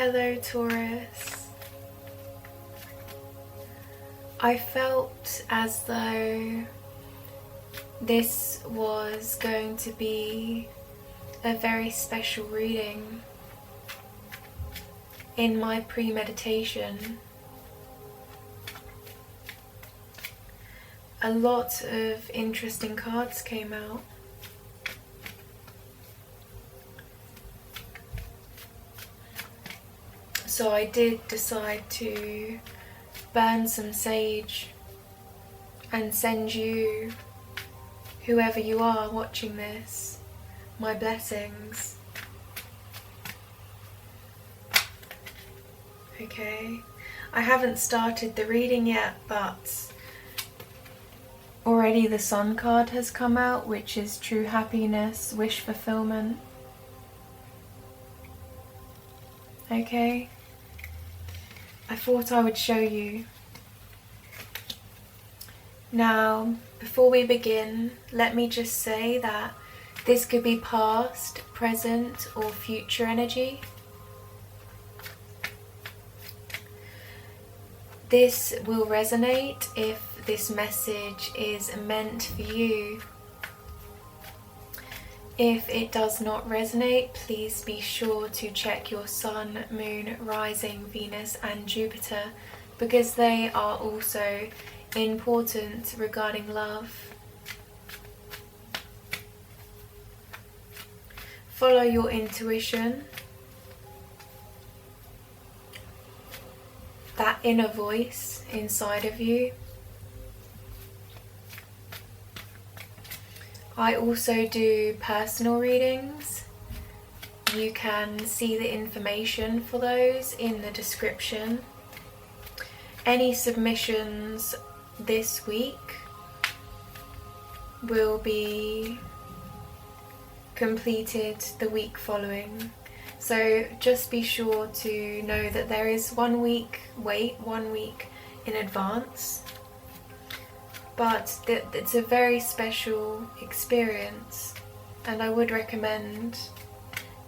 Hello Taurus. I felt as though this was going to be a very special reading. In my premeditation, a lot of interesting cards came out. So I did decide to burn some sage and send you, whoever you are watching this, my blessings. Okay, I haven't started the reading yet, but already the Sun card has come out, which is true happiness, wish fulfillment. Okay, I thought I would show you. Now, before we begin, let me just say that this could be past, present, or future energy. This will resonate if this message is meant for you. If it does not resonate, please be sure to check your Sun, Moon, Rising, Venus and Jupiter, because they are also important regarding love. Follow your intuition, that inner voice inside of you. I also do personal readings. You can see the information for those in the description. Any submissions this week will be completed the week following. So just be sure to know that there is 1 week wait, 1 week in advance. But it's a very special experience, and I would recommend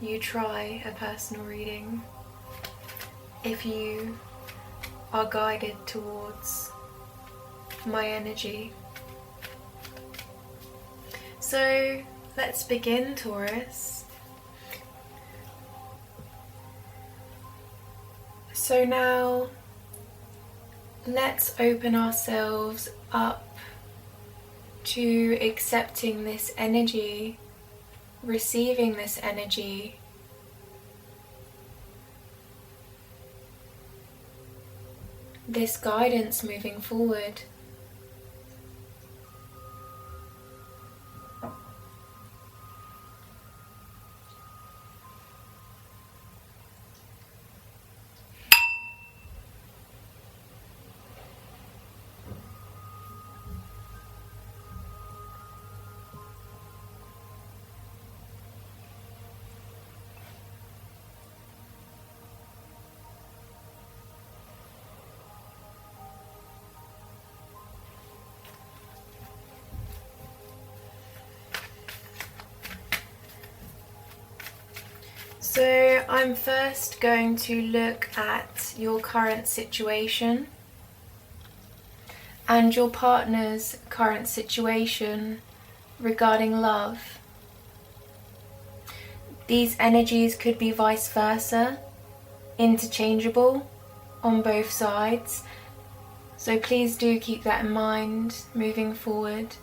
you try a personal reading if you are guided towards my energy. So let's begin, Taurus. So now let's open ourselves up to accepting this energy, receiving this energy. This guidance moving forward. So I'm first going to look at your current situation and your partner's current situation regarding love. These energies could be vice versa, interchangeable on both sides. So please do keep that in mind moving forward.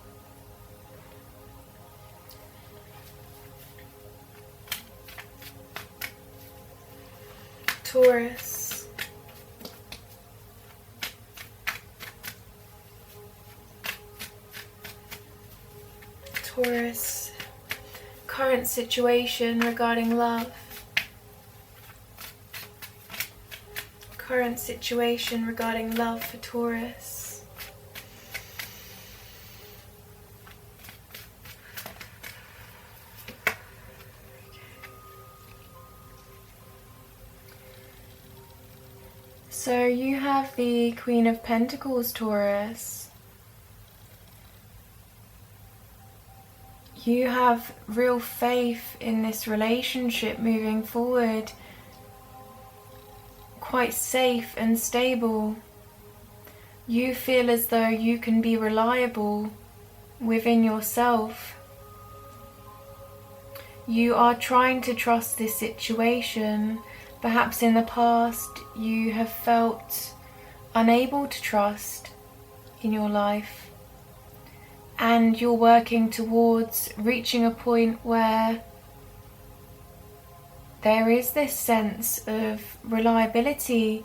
Taurus. Taurus, current situation regarding love. Current situation regarding love for Taurus. So you have the Queen of Pentacles, Taurus. You have real faith in this relationship moving forward. quite safe and stable. You feel as though you can be reliable within yourself. You are trying to trust this situation. Perhaps in the past you have felt unable to trust in your life, and you're working towards reaching a point where there is this sense of reliability,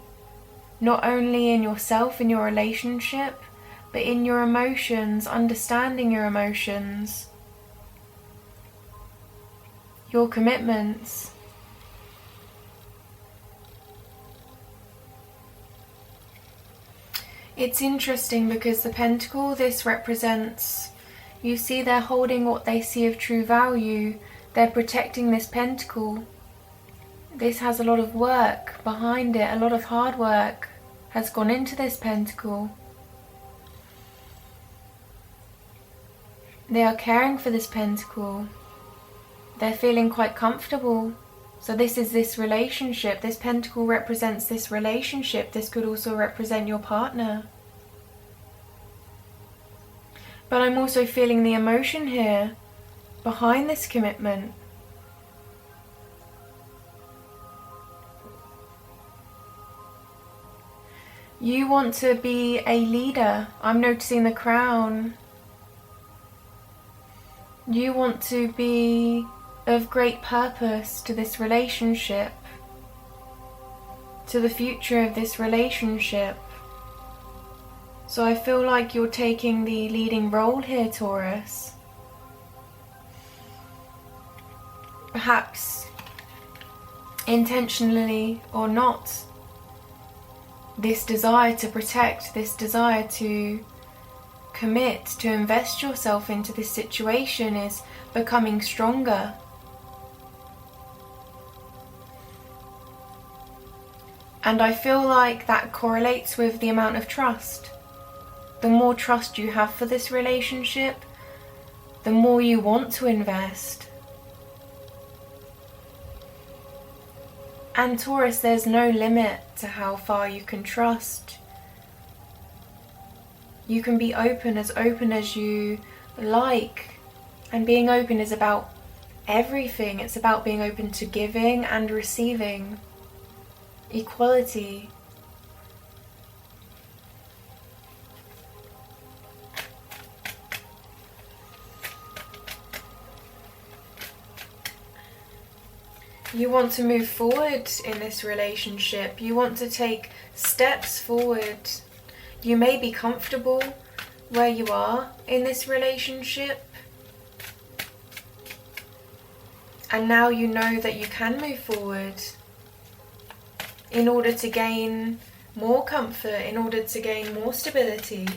not only in yourself, in your relationship, but in your emotions, understanding your emotions, your commitments. It's interesting because the pentacle, this represents, you see they're holding what they see of true value. They're protecting this pentacle. This has a lot of work behind it, a lot of hard work has gone into this pentacle. They are caring for this pentacle. They're feeling quite comfortable. So this is this relationship. This pentacle represents this relationship. This could also represent your partner. But I'm also feeling the emotion here behind this commitment. You want to be a leader. I'm noticing the crown. You want to be of great purpose to this relationship, to the future of this relationship. So I feel like you're taking the leading role here, Taurus. Perhaps intentionally or not, this desire to protect, this desire to commit, to invest yourself into this situation is becoming stronger. And I feel like that correlates with the amount of trust. The more trust you have for this relationship, the more you want to invest. And Taurus, there's no limit to how far you can trust. You can be open as you like. And being open is about everything. It's about being open to giving and receiving. Equality. You want to move forward in this relationship. You want to take steps forward. You may be comfortable where you are in this relationship. And now you know that you can move forward in order to gain more comfort, in order to gain more stability.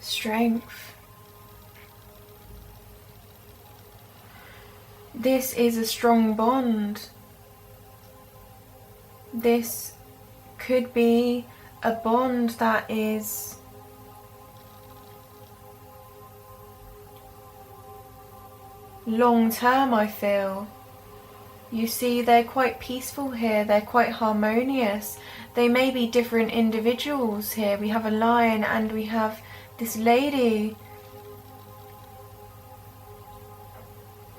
Strength. This is a strong bond. This could be a bond that is long term, I feel. You see, they're quite peaceful here, they're quite harmonious. They may be different individuals here. We have a lion and we have this lady.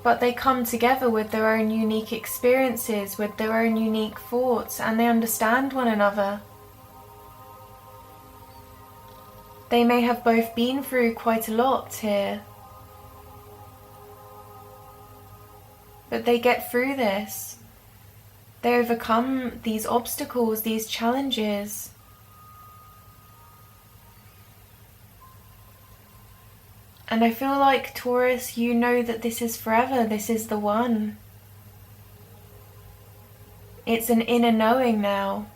But they come together with their own unique experiences, with their own unique thoughts, and they understand one another. They may have both been through quite a lot here. But they get through this. They overcome these obstacles, these challenges. And I feel like, Taurus, you know that this is forever, this is the one. It's an inner knowing now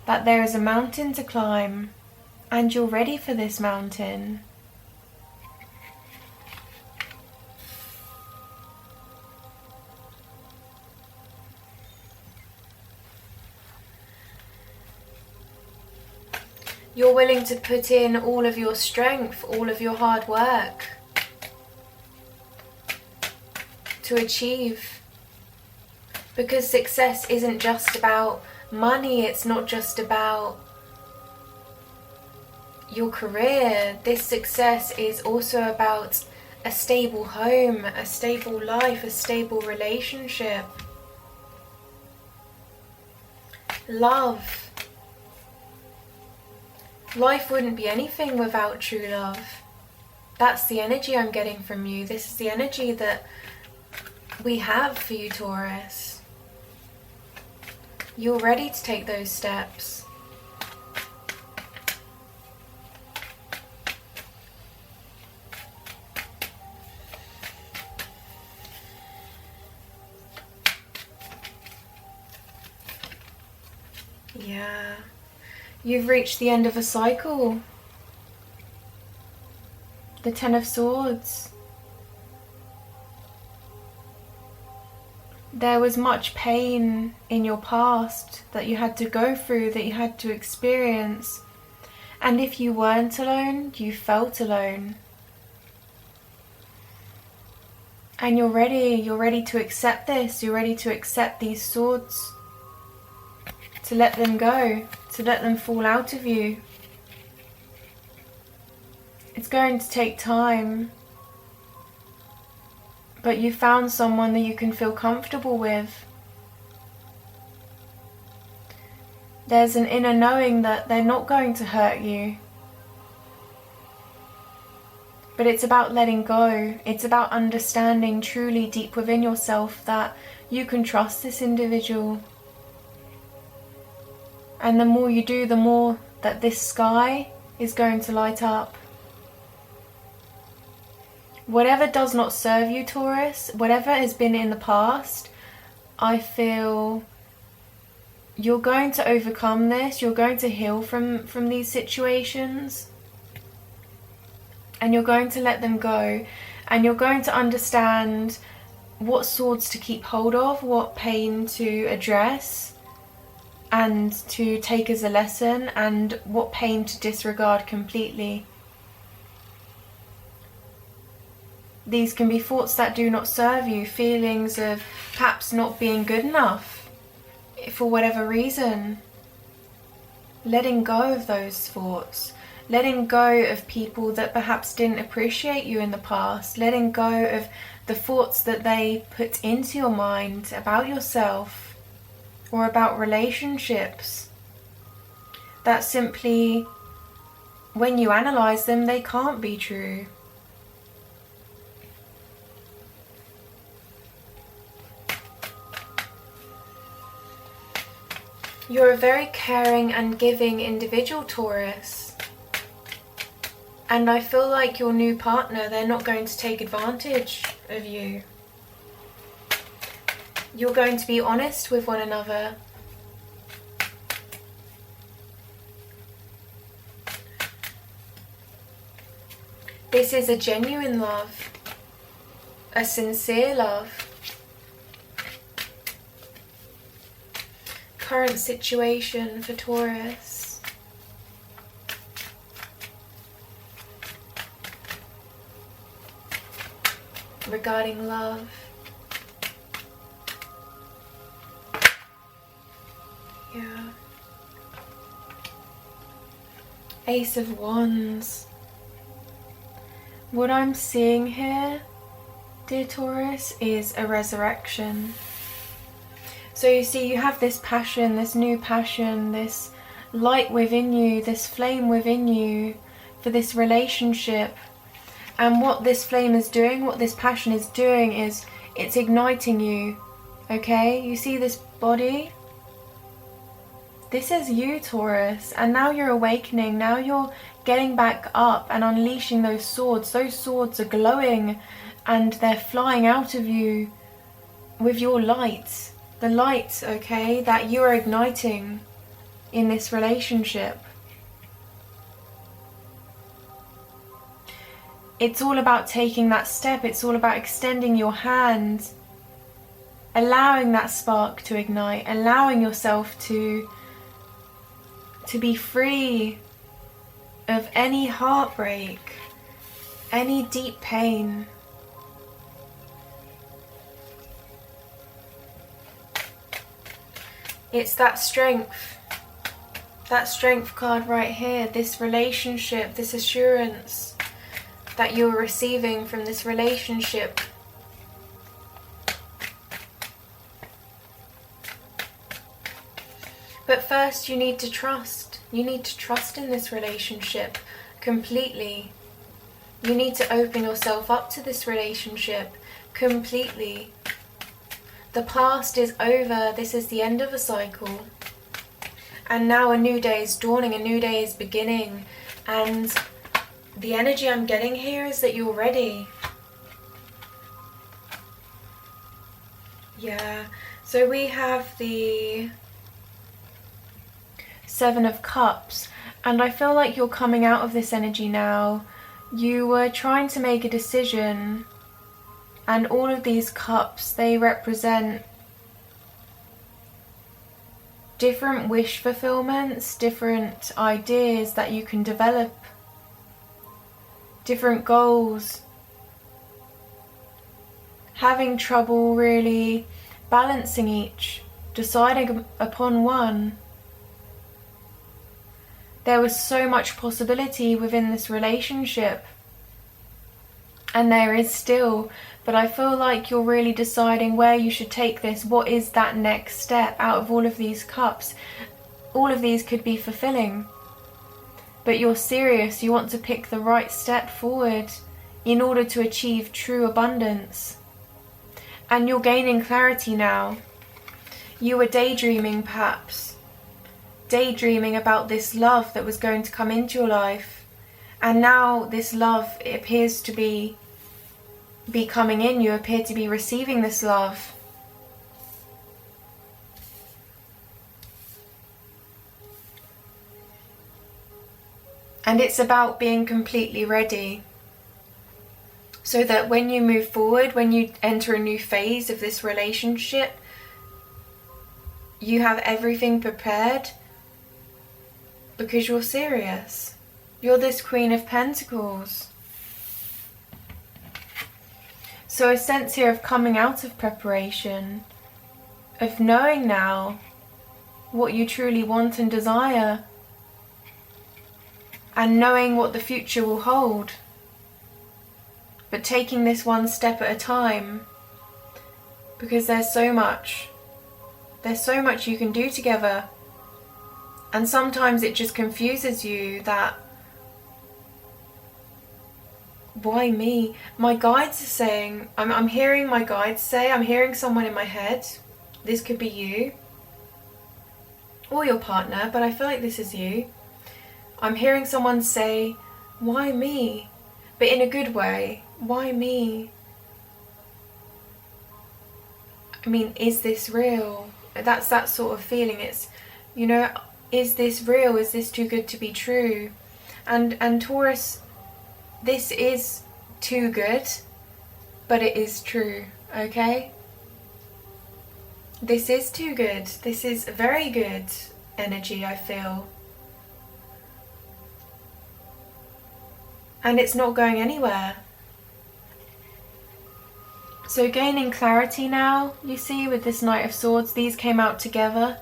that there is a mountain to climb, and you're ready for this mountain. You're willing to put in all of your strength, all of your hard work to achieve. Because success isn't just about money, it's not just about your career. This success is also about a stable home, a stable life, a stable relationship. Love. Life wouldn't be anything without true love. That's the energy I'm getting from you. This is the energy that we have for you, Taurus. You're ready to take those steps. Yeah. You've reached the end of a cycle. The Ten of Swords. There was much pain in your past that you had to go through, that you had to experience. And if you weren't alone, you felt alone. And you're ready to accept this. You're ready to accept these swords. To let them go, to let them fall out of you. It's going to take time, but you found someone that you can feel comfortable with. There's an inner knowing that they're not going to hurt you. But it's about letting go. It's about understanding truly deep within yourself that you can trust this individual. And the more you do, the more that this sky is going to light up. Whatever does not serve you, Taurus, whatever has been in the past, I feel you're going to overcome this. You're going to heal from these situations. And you're going to let them go. And you're going to understand what swords to keep hold of, what pain to address and to take as a lesson, and what pain to disregard completely. These can be thoughts that do not serve you, feelings of perhaps not being good enough for whatever reason. Letting go of those thoughts, letting go of people that perhaps didn't appreciate you in the past, letting go of the thoughts that they put into your mind about yourself or about relationships, that simply, when you analyze them, they can't be true. You're a very caring and giving individual, Taurus. And I feel like your new partner, they're not going to take advantage of you. You're going to be honest with one another. This is a genuine love, a sincere love. Current situation for Taurus. Regarding love. Yeah. Ace of Wands. What I'm seeing here, dear Taurus, is a resurrection. So you see, you have this passion, this new passion, this light within you, this flame within you for this relationship. And what this flame is doing, what this passion is doing, is it's igniting you. Okay? You see this body? This is you, Taurus, and now you're awakening. Now you're getting back up and unleashing those swords. Those swords are glowing and they're flying out of you with your light. The light, okay, that you are igniting in this relationship. It's all about taking that step. It's all about extending your hand, allowing that spark to ignite, allowing yourself to be free of any heartbreak, any deep pain. It's that strength card right here, this relationship, this assurance that you're receiving from this relationship. But first you need to trust. You need to trust in this relationship completely. You need to open yourself up to this relationship completely. The past is over. This is the end of a cycle. And now a new day is dawning, a new day is beginning. And the energy I'm getting here is that you're ready. Yeah. So we have the Seven of Cups, and I feel like you're coming out of this energy now. You were trying to make a decision, and all of these cups, they represent different wish fulfillments, different ideas that you can develop, different goals. Having trouble really balancing each, deciding upon one. There was so much possibility within this relationship, and there is still, but I feel like you're really deciding where you should take this. What is that next step out of all of these cups? All of these could be fulfilling, but you're serious. You want to pick the right step forward in order to achieve true abundance, and you're gaining clarity now. You were daydreaming, perhaps. Daydreaming about this love that was going to come into your life, and now this love, it appears to be coming in. You appear to be receiving this love. And it's about being completely ready, so that when you move forward, when you enter a new phase of this relationship, you have everything prepared. Because you're serious. You're this Queen of Pentacles. So a sense here of coming out of preparation, of knowing now what you truly want and desire, and knowing what the future will hold. But taking this one step at a time, because there's so much you can do together. And sometimes it just confuses you that, why me? My guides are saying, I'm hearing my guides say, I'm hearing someone in my head. This could be you or your partner, but I feel like this is you. I'm hearing someone say, why me? But in a good way. Why me? I mean, is this real? That's that sort of feeling. It's, you know, is this real? Is this too good to be true? And Taurus, this is too good, but it is true, okay? This is too good. This is very good energy, I feel. And it's not going anywhere. So gaining clarity now, you see, with this Knight of Swords, these came out together.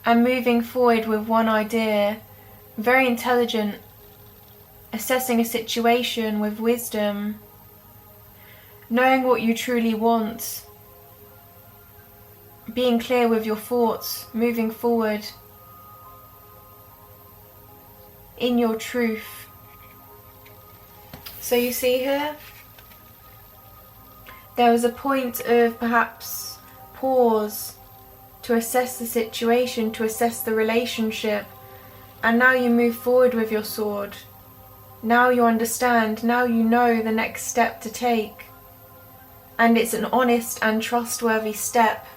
And moving forward with one idea, very intelligent, assessing a situation with wisdom, knowing what you truly want, being clear with your thoughts, moving forward in your truth. So you see here, there was a point of perhaps pause, to assess the situation, to assess the relationship, and now you move forward with your sword. Now you understand, now you know the next step to take, and it's an honest and trustworthy step.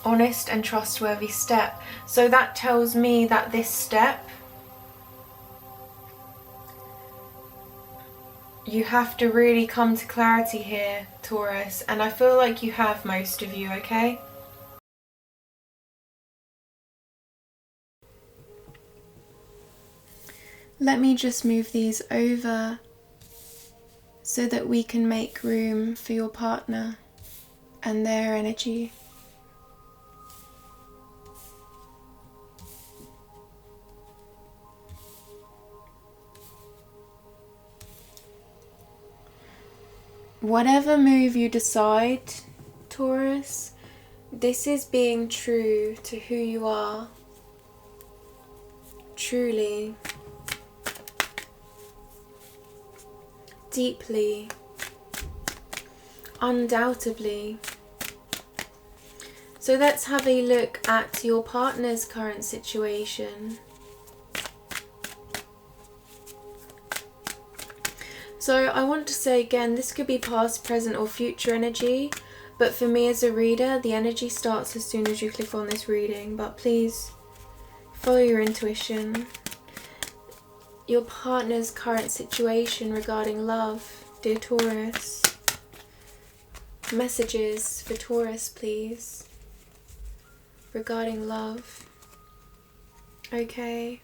Honest and trustworthy step. So that tells me that this step, you have to really come to clarity here, Taurus, and I feel like you have, most of you, okay? Let me just move these over so that we can make room for your partner and their energy. Whatever move you decide, Taurus, this is being true to who you are, truly, deeply, undoubtedly. So let's have a look at your partner's current situation. So I want to say again, this could be past, present or future energy, but for me as a reader, the energy starts as soon as you click on this reading, but please follow your intuition. Your partner's current situation regarding love, dear Taurus. Messages for Taurus, please, regarding love. Okay.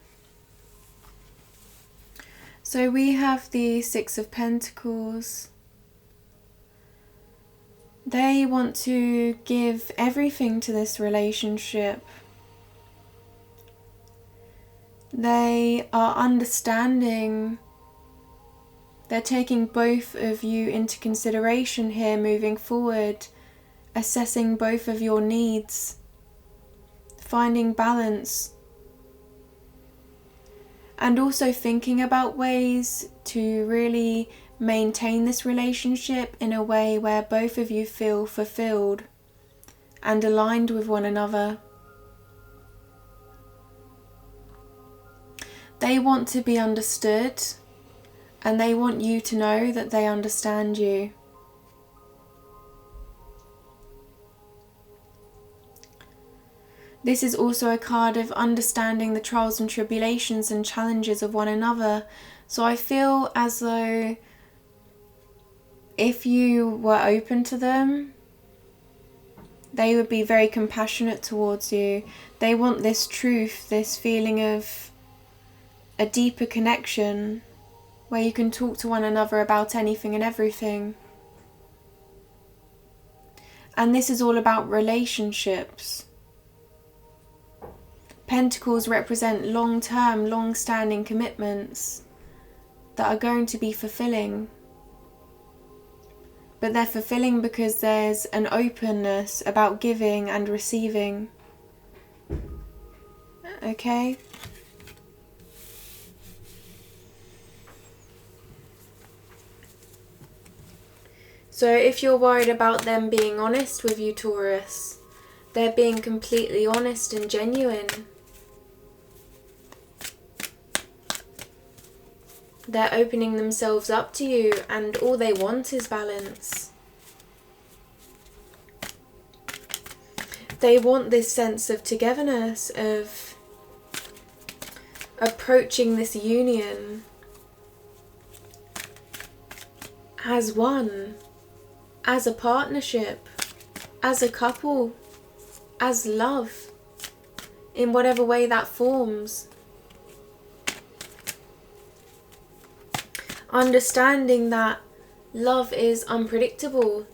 So we have the Six of Pentacles. They want to give everything to this relationship. They are understanding. They're taking both of you into consideration here moving forward, assessing both of your needs, finding balance, and also thinking about ways to really maintain this relationship in a way where both of you feel fulfilled and aligned with one another. They want to be understood, and they want you to know that they understand you. This is also a card of understanding the trials and tribulations and challenges of one another. So I feel as though if you were open to them, they would be very compassionate towards you. They want this truth, this feeling of a deeper connection where you can talk to one another about anything and everything. And this is all about relationships. Pentacles represent long-term, long-standing commitments that are going to be fulfilling. But they're fulfilling because there's an openness about giving and receiving. Okay? So if you're worried about them being honest with you, Taurus, they're being completely honest and genuine. They're opening themselves up to you, and all they want is balance. They want this sense of togetherness, of approaching this union as one, as a partnership, as a couple, as love, in whatever way that forms. Understanding that love is unpredictable,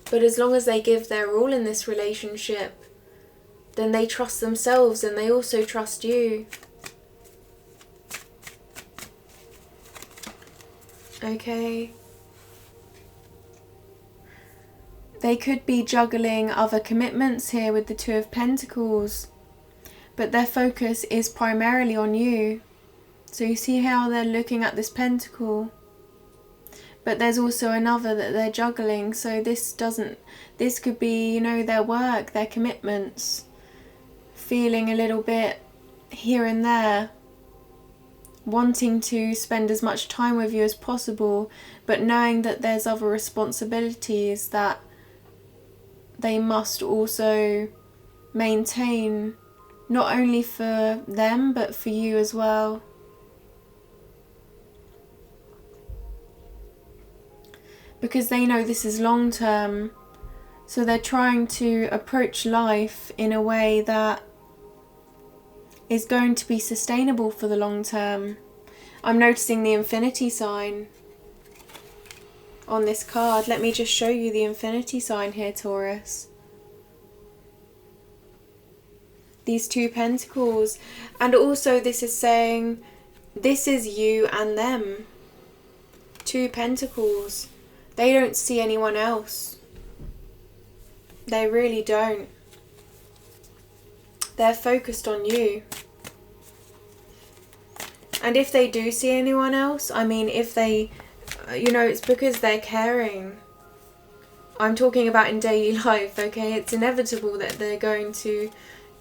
but as long as they give their all in this relationship, then they trust themselves and they also trust you. Okay. They could be juggling other commitments here with the Two of Pentacles, but their focus is primarily on you. So you see how they're looking at this pentacle, but there's also another that they're juggling. So this could be, you know, their work, their commitments, feeling a little bit here and there, wanting to spend as much time with you as possible, but knowing that there's other responsibilities that they must also maintain, not only for them but for you as well. because they know this is long term. So they're trying to approach life in a way that is going to be sustainable for the long term. I'm noticing the infinity sign on this card. Let me just show you the infinity sign here, Taurus. These 2 pentacles. And also this is saying, this is you and them. 2 pentacles. They don't see anyone else. They really don't. They're focused on you. And if they do see anyone else, I mean, if they, you know, it's because they're caring. I'm talking about in daily life, okay? It's inevitable that they're going to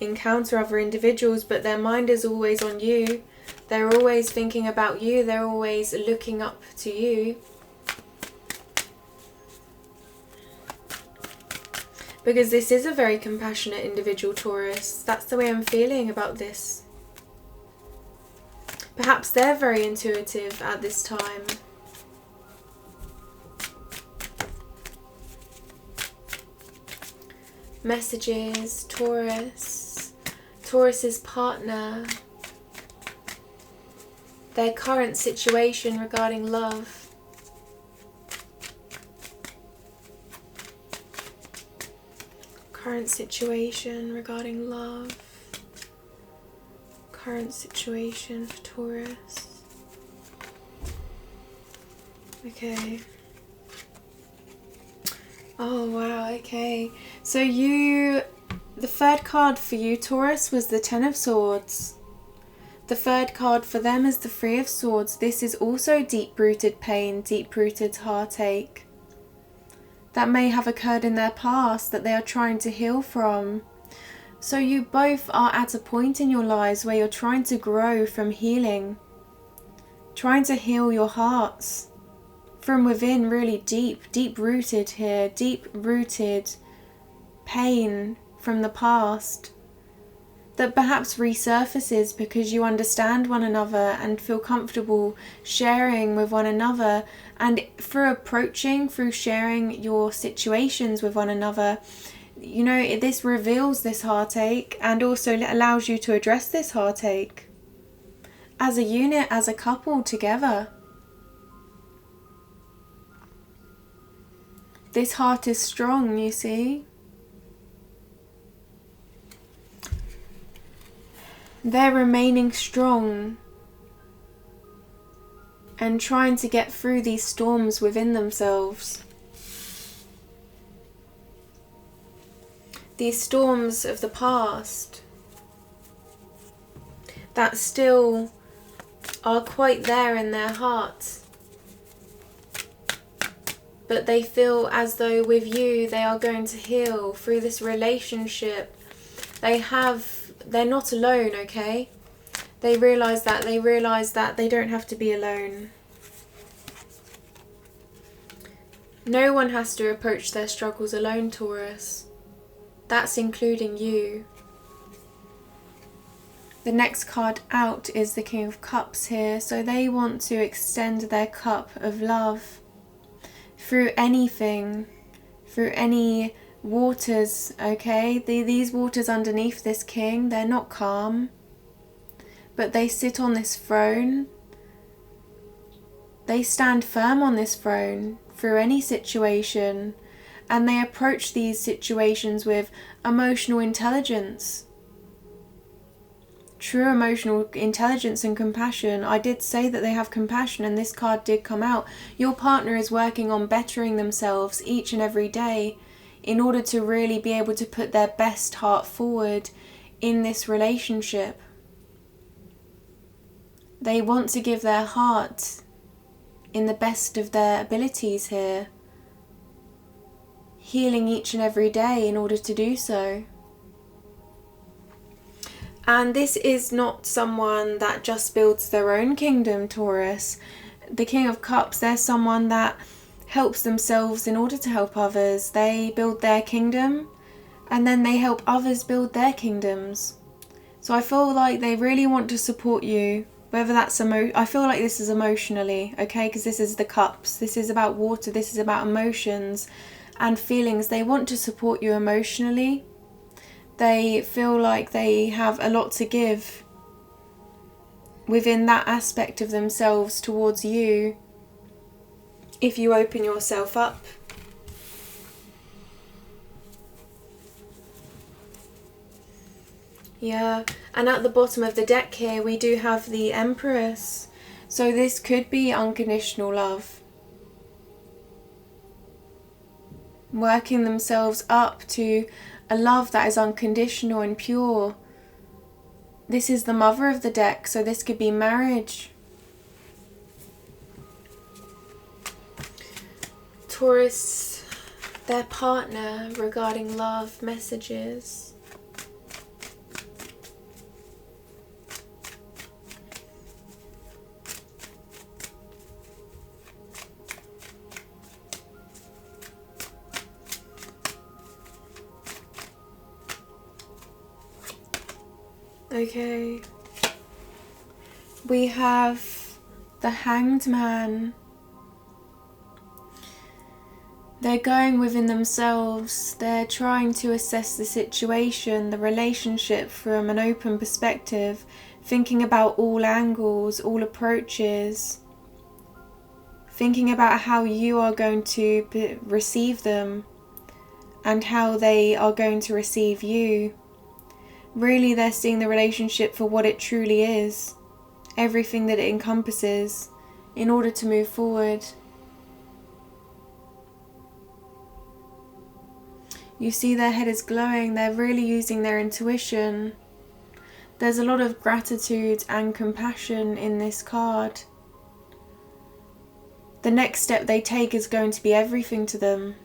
encounter other individuals, but their mind is always on you. They're always thinking about you. They're always looking up to you. Because this is a very compassionate individual, Taurus. That's the way I'm feeling about this. Perhaps they're very intuitive at this time. Messages, Taurus. Taurus's partner. Their current situation regarding love. Current situation regarding love. Current situation for Taurus. Okay. Oh wow, okay. So the third card for you, Taurus, was the Ten of Swords. The third card for them is the Three of Swords. This is also deep-rooted pain, deep-rooted heartache that may have occurred in their past that they are trying to heal from. So you both are at a point in your lives where you're trying to grow from healing, trying to heal your hearts from within, really deep-rooted here, deep-rooted pain from the past that perhaps resurfaces because you understand one another and feel comfortable sharing with one another. And through sharing your situations with one another, you know, this reveals this heartache and also allows you to address this heartache as a unit, as a couple together. This heart is strong, you see. They're remaining strong and trying to get through these storms within themselves. These storms of the past that still are quite there in their hearts. But they feel as though with you they are going to heal through this relationship. They're not alone, okay? They realise that they don't have to be alone. No one has to approach their struggles alone, Taurus. That's including you. The next card out is the King of Cups here. So they want to extend their cup of love through anything, through any waters, okay? These waters underneath this king, they're not calm, but they sit on this throne. They stand firm on this throne through any situation, and they approach these situations with emotional intelligence. True emotional intelligence and compassion. I did say that they have compassion, and this card did come out. Your partner is working on bettering themselves each and every day in order to really be able to put their best heart forward in this relationship. They want to give their heart in the best of their abilities here, healing each and every day in order to do so. And this is not someone that just builds their own kingdom, Taurus. The King of Cups, they're someone that helps themselves in order to help others. They build their kingdom and then they help others build their kingdoms. So I feel like they really want to support you. Whether that's I feel like this is emotionally, okay? Because this is the cups. This is about water. This is about emotions and feelings. They want to support you emotionally. They feel like they have a lot to give within that aspect of themselves towards you if you open yourself up. Yeah, and at the bottom of the deck here we do have the Empress. So this could be unconditional love. Working themselves up to a love that is unconditional and pure. This is the Mother of the deck, so this could be marriage. Taurus, their partner regarding love messages. Okay, we have the Hanged Man. They're going within themselves. They're trying to assess the situation, the relationship from an open perspective, thinking about all angles, all approaches, thinking about how you are going to receive them and how they are going to receive you. Really, they're seeing the relationship for what it truly is, everything that it encompasses, in order to move forward. You see their head is glowing, they're really using their intuition. There's a lot of gratitude and compassion in this card. The next step they take is going to be everything to them.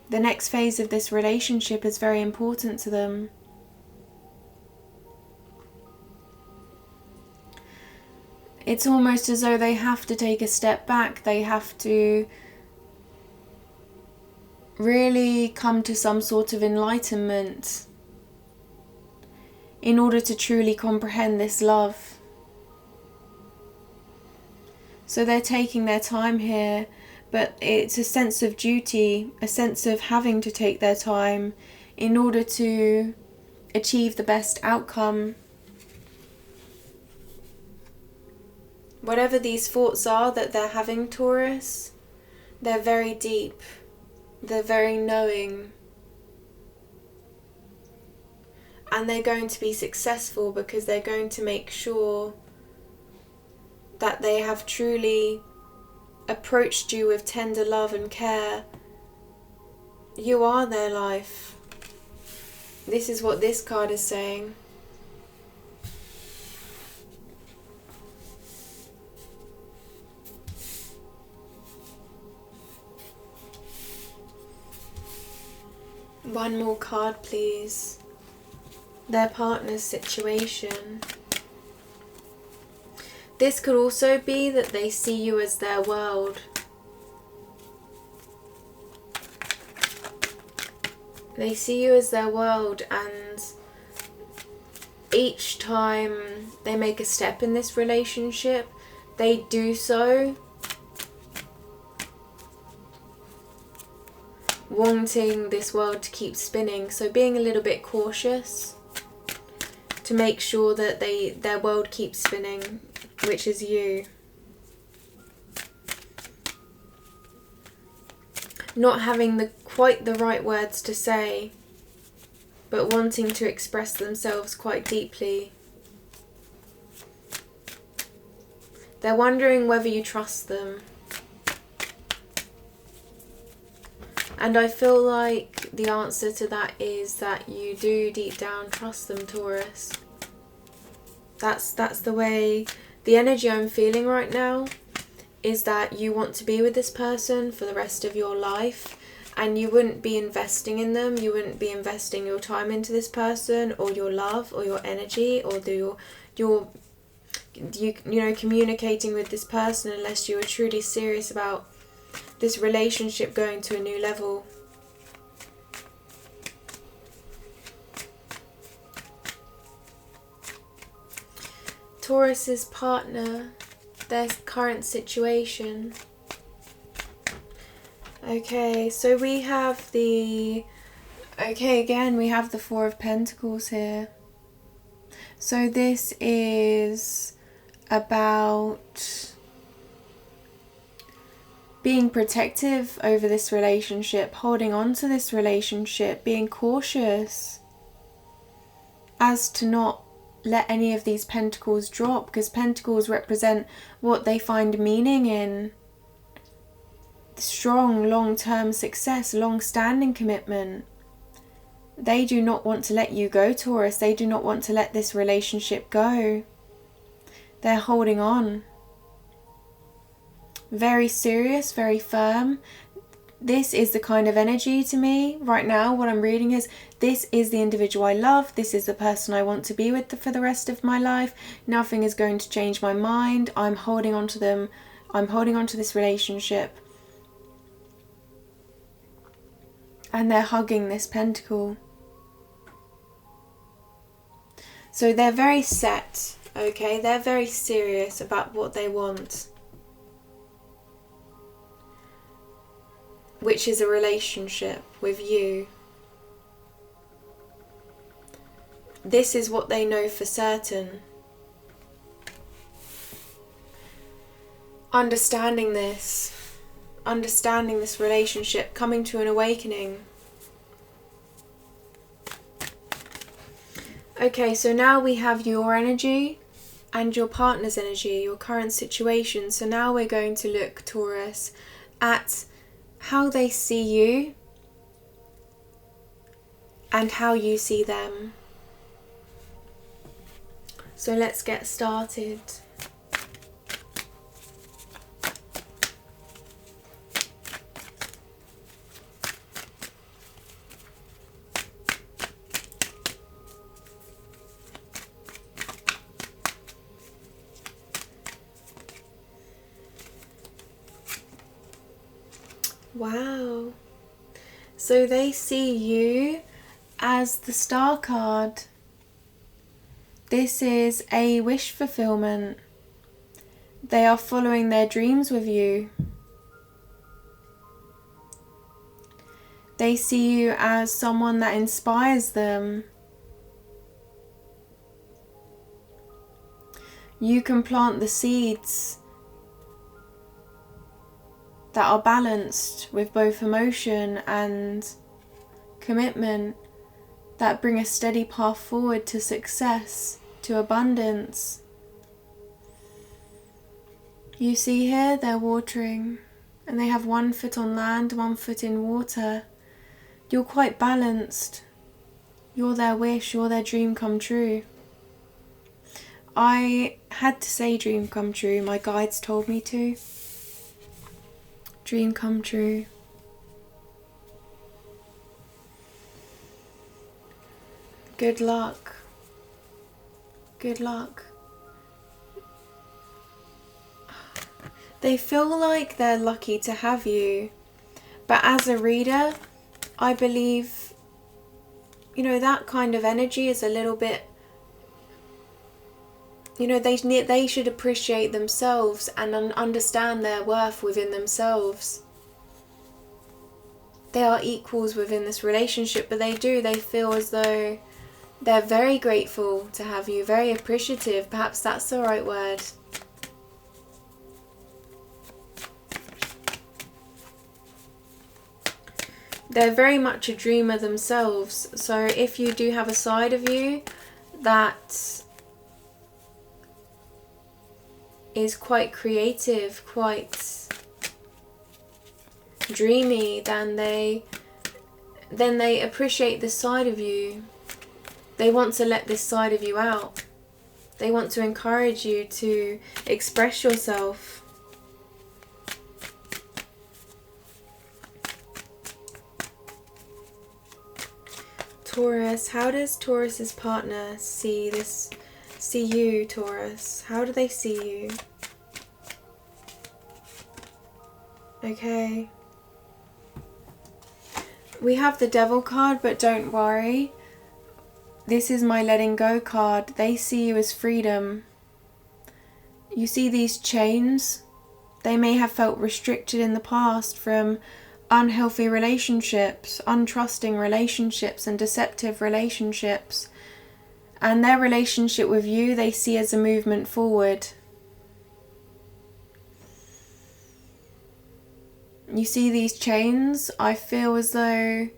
The next phase of this relationship is very important to them. It's almost as though they have to take a step back. They have to really come to some sort of enlightenment in order to truly comprehend this love. So they're taking their time here. But it's a sense of duty, a sense of having to take their time in order to achieve the best outcome. Whatever these thoughts are that they're having, Taurus, they're very deep, they're very knowing. And they're going to be successful because they're going to make sure that they have truly approached you with tender love and care. You are their life. This is what this card is saying. One more card, please. Their partner's situation. This could also be that they see you as their world. They see you as their world, and each time they make a step in this relationship, they do so wanting this world to keep spinning. So being a little bit cautious to make sure that their world keeps spinning, which is you. Not having quite the right words to say, but wanting to express themselves quite deeply. They're wondering whether you trust them. And I feel like the answer to that is that you do deep down trust them, Taurus. That's the way, the energy I'm feeling right now is that you want to be with this person for the rest of your life, and you wouldn't be investing in them, you wouldn't be investing your time into this person, or your love, or your energy, or communicating with this person unless you were truly serious about this relationship going to a new level. Taurus's partner, their current situation. Okay, so we have the... Okay, again, we have the Four of Pentacles here. So this is about being protective over this relationship, holding on to this relationship, being cautious as to not let any of these pentacles drop, because pentacles represent what they find meaning in. Strong, long-term success, long-standing commitment. They do not want to let you go, Taurus. They do not want to let this relationship go. They're holding on. Very serious, very firm. This is the kind of energy to me right now. What I'm reading is, this is the individual I love. This is the person I want to be with for the rest of my life. Nothing is going to change my mind. I'm holding on to them. I'm holding on to this relationship. And they're hugging this pentacle. So they're very set, okay? They're very serious about what they want, which is a relationship with you. This is what they know for certain. Understanding this relationship, coming to an awakening. Okay, so now we have your energy and your partner's energy, your current situation. So now we're going to look, Taurus, at how they see you and how you see them. So let's get started. Wow. So they see you as the Star card. This is a wish fulfillment. They are following their dreams with you. They see you as someone that inspires them. You can plant the seeds that are balanced with both emotion and commitment, that bring a steady path forward to success, to abundance. You see here, they're watering, and they have 1 foot on land, 1 foot in water. You're quite balanced. You're their wish, you're their dream come true. I had to say dream come true, my guides told me to. Dream come true. Good luck. Good luck. They feel like they're lucky to have you. But as a reader, I believe, you know, that kind of energy is a little bit, you know, they should appreciate themselves and understand their worth within themselves. They are equals within this relationship, but they feel as though they're very grateful to have you, very appreciative. Perhaps that's the right word. They're very much a dreamer themselves. So if you do have a side of you that is quite creative, quite dreamy, then they appreciate this side of you. They want to let this side of you out. They want to encourage you to express yourself. Taurus, how does Taurus's partner see you, Taurus? How do they see you? Okay. We have the Devil card, but don't worry. This is my letting go card. They see you as freedom. You see these chains? They may have felt restricted in the past from unhealthy relationships, untrusting relationships, and deceptive relationships. And their relationship with you, they see as a movement forward. You see these chains? I feel as though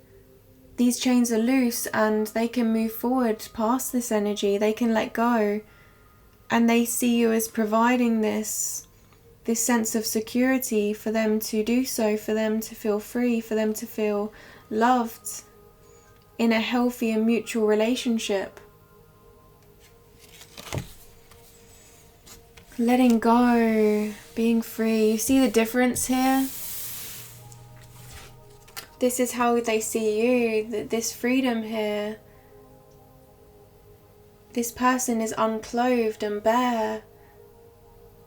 these chains are loose and they can move forward past this energy. They can let go. And they see you as providing this sense of security for them to do so, for them to feel free, for them to feel loved in a healthy and mutual relationship. Letting go, being free. You see the difference here? This is how they see you, this freedom here. This person is unclothed and bare,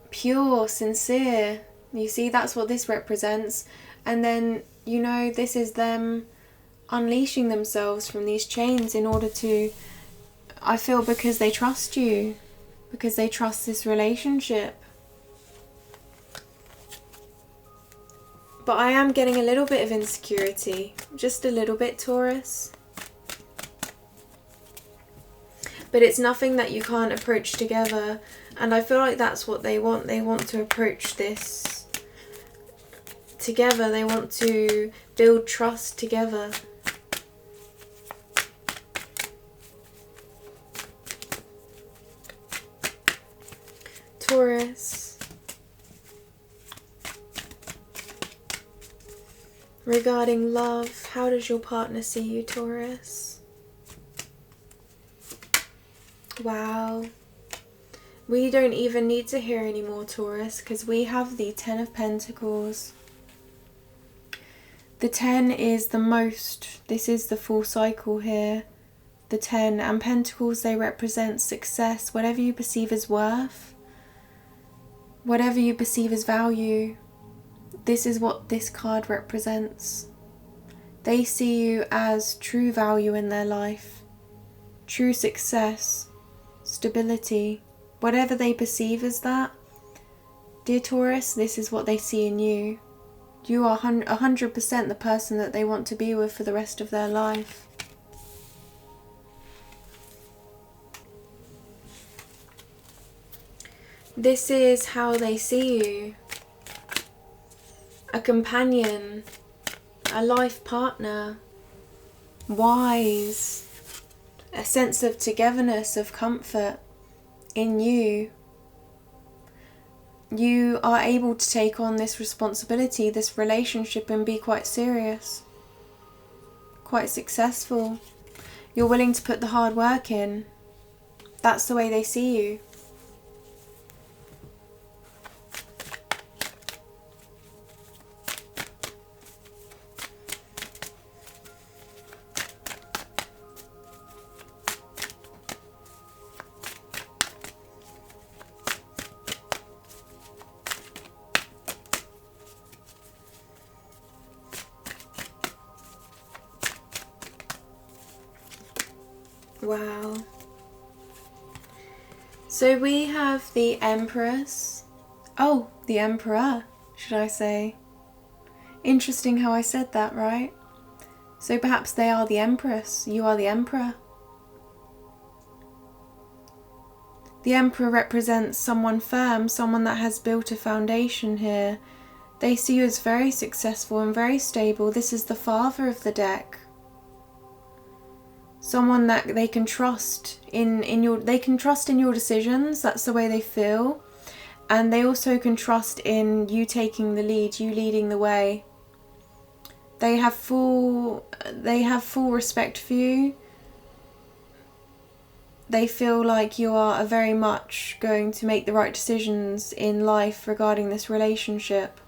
pure, sincere. You see, that's what this represents. And then, you know, this is them unleashing themselves from these chains in order to, I feel, because they trust you, because they trust this relationship. But I am getting a little bit of insecurity, just a little bit, Taurus. But it's nothing that you can't approach together. And I feel like that's what they want. They want to approach this together. They want to build trust together. Taurus. Regarding love, how does your partner see you, Taurus? Wow. We don't even need to hear anymore, Taurus, because we have the 10 of Pentacles. The 10 is the most, this is the full cycle here. The 10 and Pentacles, they represent success, whatever you perceive as worth, whatever you perceive as value. This is what this card represents. They see you as true value in their life, true success, stability, whatever they perceive as that. Dear Taurus, this is what they see in you. You are 100% the person that they want to be with for the rest of their life. This is how they see you. A companion, a life partner, wise, a sense of togetherness, of comfort in you. You are able to take on this responsibility, this relationship, and be quite serious, quite successful. You're willing to put the hard work in. That's the way they see you. Wow. So we have the Empress. Oh, the Emperor, should I say. Interesting how I said that, right? So perhaps they are the Empress, you are the Emperor. The Emperor represents someone firm, someone that has built a foundation here. They see you as very successful and very stable. This is the Father of the deck. Someone that they can trust in your decisions. That's the way they feel. And they also can trust in you taking the lead, you leading the way. They have full respect for you. They feel like you are very much going to make the right decisions in life regarding this relationship.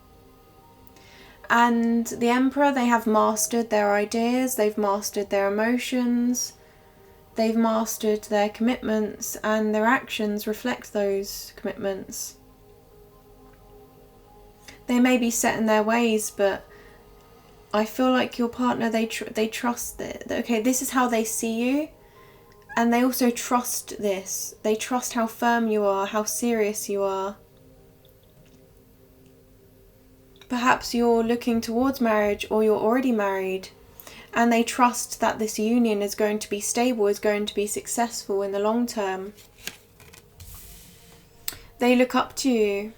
And the Emperor, they have mastered their ideas, they've mastered their emotions, they've mastered their commitments, and their actions reflect those commitments. They may be set in their ways, but I feel like your partner, they trust that, okay, this is how they see you, and they also trust this. They trust how firm you are, how serious you are. Perhaps you're looking towards marriage, or you're already married, and they trust that this union is going to be stable, is going to be successful in the long term. They look up to you.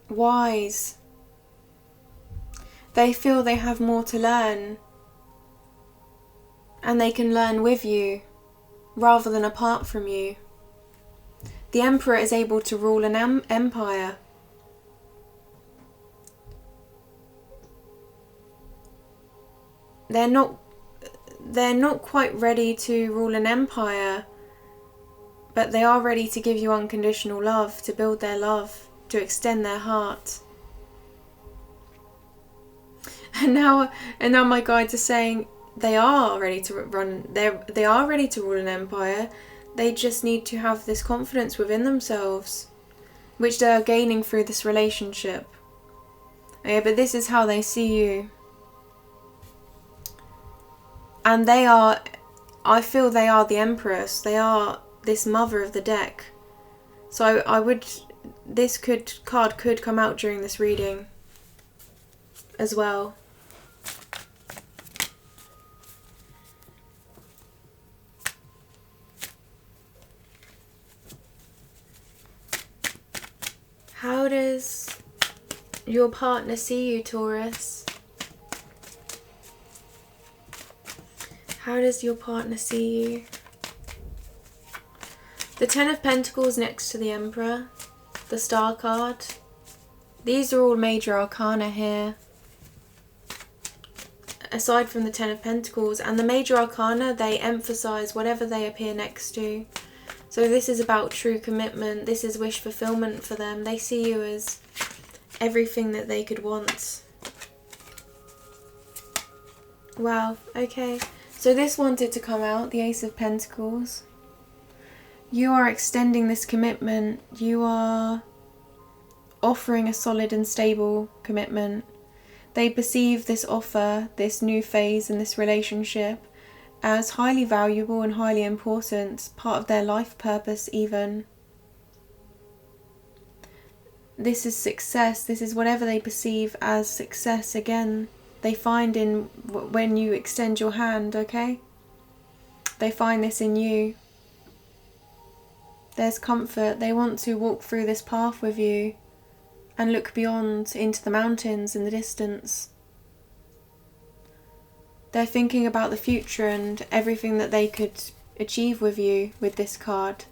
Wise. They feel they have more to learn, and they can learn with you rather than apart from you. The Emperor is able to rule an empire. They're not quite ready to rule an empire, but they are ready to give you unconditional love, to build their love, to extend their heart. And now my guides are saying they are ready to run. They are ready to rule an empire. They just need to have this confidence within themselves, which they are gaining through this relationship. Okay, but this is how they see you. And I feel they are the Empress. They are this mother of the deck. So this card could come out during this reading as well. How does your partner see you, Taurus? How does your partner see you? The Ten of Pentacles next to the Emperor, the Star card. These are all major arcana here. Aside from the Ten of Pentacles, and the major arcana, they emphasize whatever they appear next to. So this is about true commitment. This is wish fulfillment for them. They see you as everything that they could want. Wow, okay. So this wanted to come out, the Ace of Pentacles. You are extending this commitment. You are offering a solid and stable commitment. They perceive this offer, this new phase in this relationship, as highly valuable and highly important, part of their life purpose even. This is success. This is whatever they perceive as success. Again, they find in when you extend your hand, okay? They find this in you. There's comfort. They want to walk through this path with you and look beyond into the mountains in the distance. They're thinking about the future and everything that they could achieve with you with this card.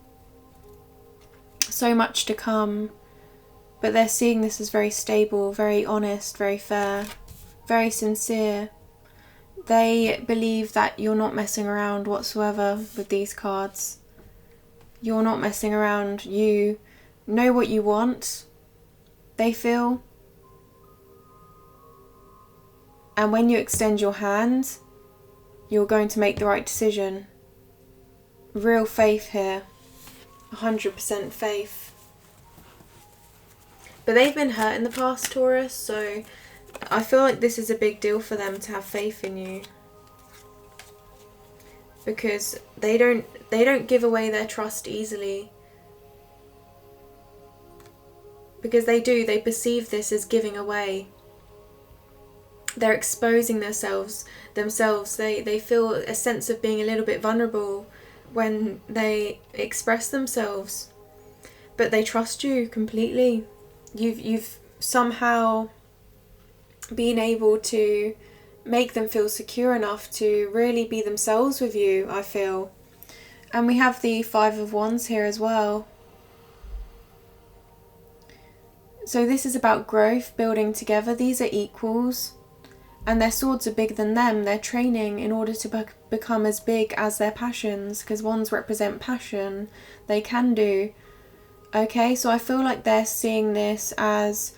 So much to come, but they're seeing this as very stable, very honest, very fair, very sincere. They believe that you're not messing around whatsoever with these cards. You're not messing around. You know what you want, they feel. And when you extend your hand, you're going to make the right decision. Real faith here. 100% faith. But they've been hurt in the past, Taurus, so I feel like this is a big deal for them to have faith in you. Because they don't give away their trust easily. Because they perceive this as giving away. They're exposing themselves. They feel a sense of being a little bit vulnerable when they express themselves. But they trust you completely. You've somehow been able to make them feel secure enough to really be themselves with you, I feel. And we have the Five of Wands here as well. So this is about growth, building together. These are equals. And their swords are bigger than them. They're training in order to become as big as their passions, because wands represent passion. They can do. Okay, so I feel like they're seeing this as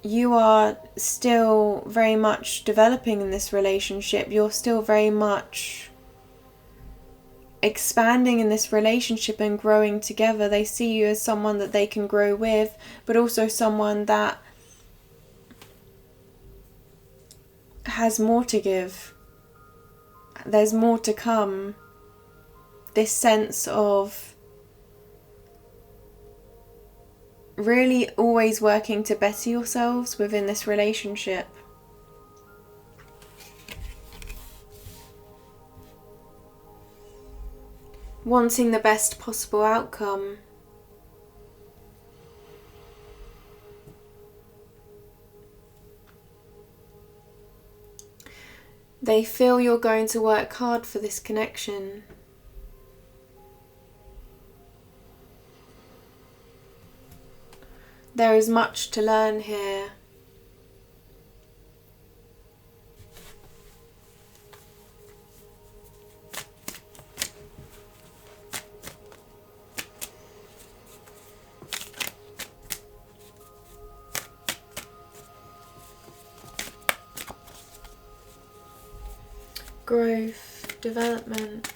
you are still very much developing in this relationship. You're still very much expanding in this relationship and growing together. They see you as someone that they can grow with, but also someone that has more to give. There's more to come. This sense of really always working to better yourselves within this relationship. Wanting the best possible outcome. They feel you're going to work hard for this connection. There is much to learn here. Growth, development.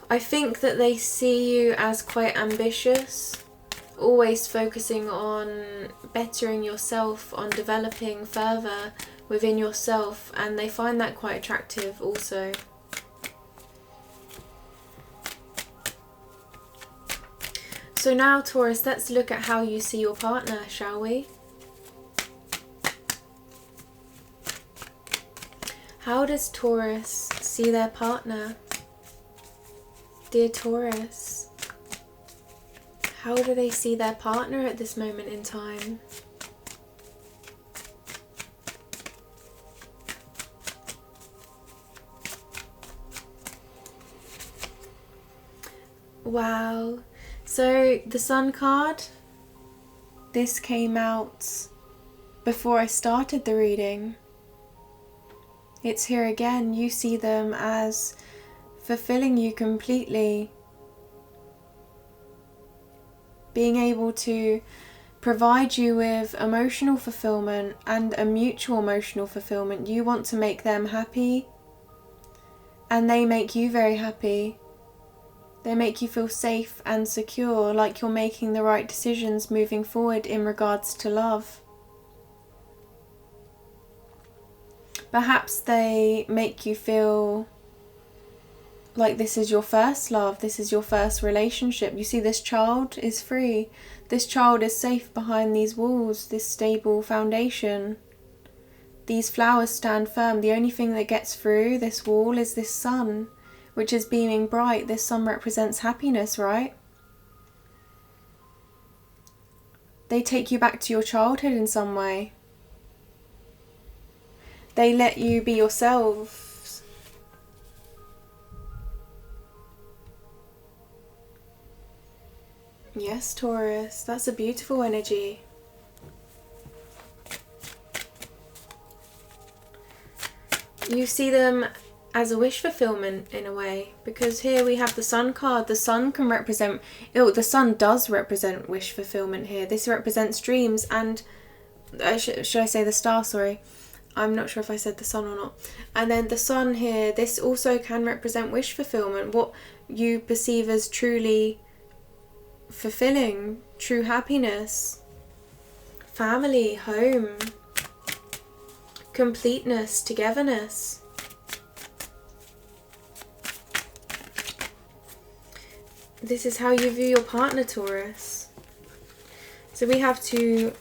I think that they see you as quite ambitious, always focusing on bettering yourself, on developing further within yourself, and they find that quite attractive also. So now, Taurus, let's look at how you see your partner, shall we? How does Taurus see their partner? Dear Taurus, how do they see their partner at this moment in time? Wow. So the Sun card, this came out before I started the reading. It's here again. You see them as fulfilling you completely, being able to provide you with emotional fulfillment and a mutual emotional fulfillment. You want to make them happy and they make you very happy. They make you feel safe and secure, like you're making the right decisions moving forward in regards to love. Perhaps they make you feel like this is your first love, this is your first relationship. You see, this child is free. This child is safe behind these walls, this stable foundation. These flowers stand firm. The only thing that gets through this wall is this sun, which is beaming bright. This sun represents happiness, right? They take you back to your childhood in some way. They let you be yourselves. Yes, Taurus, that's a beautiful energy. You see them as a wish fulfillment in a way, because here we have the Sun card. The Sun can represent, the Sun does represent wish fulfillment here. This represents dreams, and should I say the Star, sorry. I'm not sure if I said the Sun or not. And then the Sun here, this also can represent wish fulfillment, what you perceive as truly fulfilling, true happiness, family, home, completeness, togetherness. This is how you view your partner, Taurus. So we have 2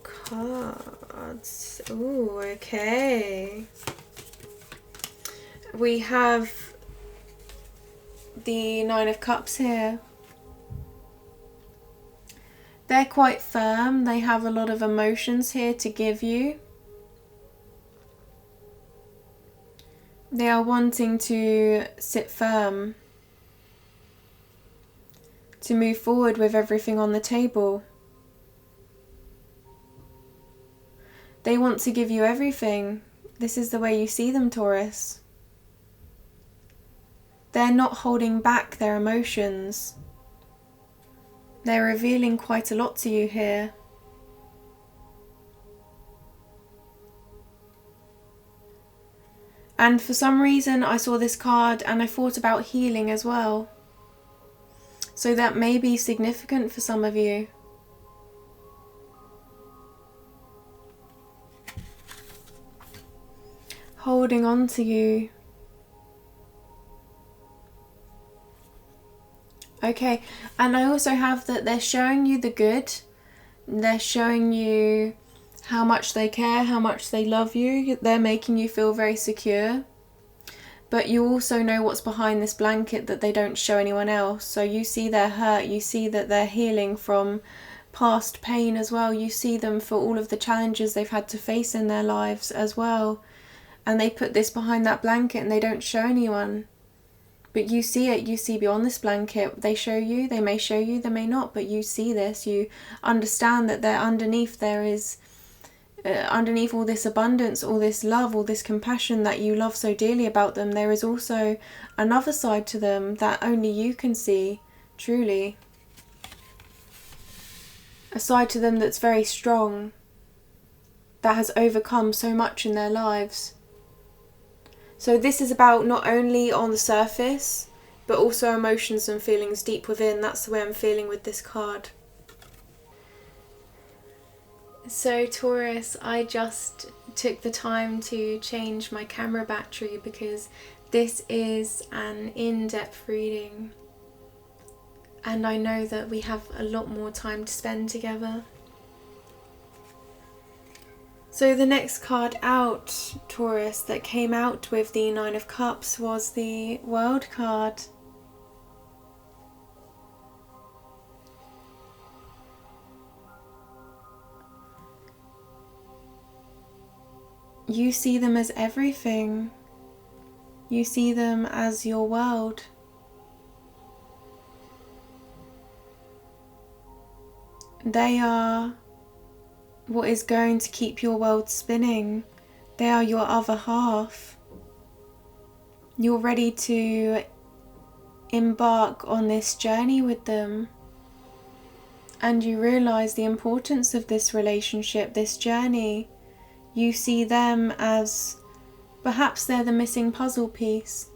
cards. Ooh, okay. We have the 9 of Cups here. They're quite firm. They have a lot of emotions here to give you. They are wanting to sit firm, to move forward with everything on the table. They want to give you everything. This is the way you see them, Taurus. They're not holding back their emotions. They're revealing quite a lot to you here. And for some reason I saw this card and I thought about healing as well. So that may be significant for some of you. Holding on to you. Okay, and I also have that they're showing you the good. They're showing you how much they care, how much they love you. They're making you feel very secure. But you also know what's behind this blanket that they don't show anyone else. So you see their hurt, you see that they're healing from past pain as well. You see them for all of the challenges they've had to face in their lives as well. And they put this behind that blanket and they don't show anyone. But you see it, you see beyond this blanket. They show you, they may show you, they may not, but you see this. You understand that underneath there is, underneath all this abundance, all this love, all this compassion that you love so dearly about them, there is also another side to them that only you can see, truly. A side to them that's very strong, that has overcome so much in their lives. So this is about not only on the surface, but also emotions and feelings deep within. That's the way I'm feeling with this card. So Taurus, I just took the time to change my camera battery because this is an in-depth reading. And I know that we have a lot more time to spend together. So the next card out, Taurus, that came out with the Nine of Cups was the World card. You see them as everything. You see them as your world. They are what is going to keep your world spinning. They are your other half. You're ready to embark on this journey with them. And you realize the importance of this relationship, this journey. You see them as perhaps they're the missing puzzle piece.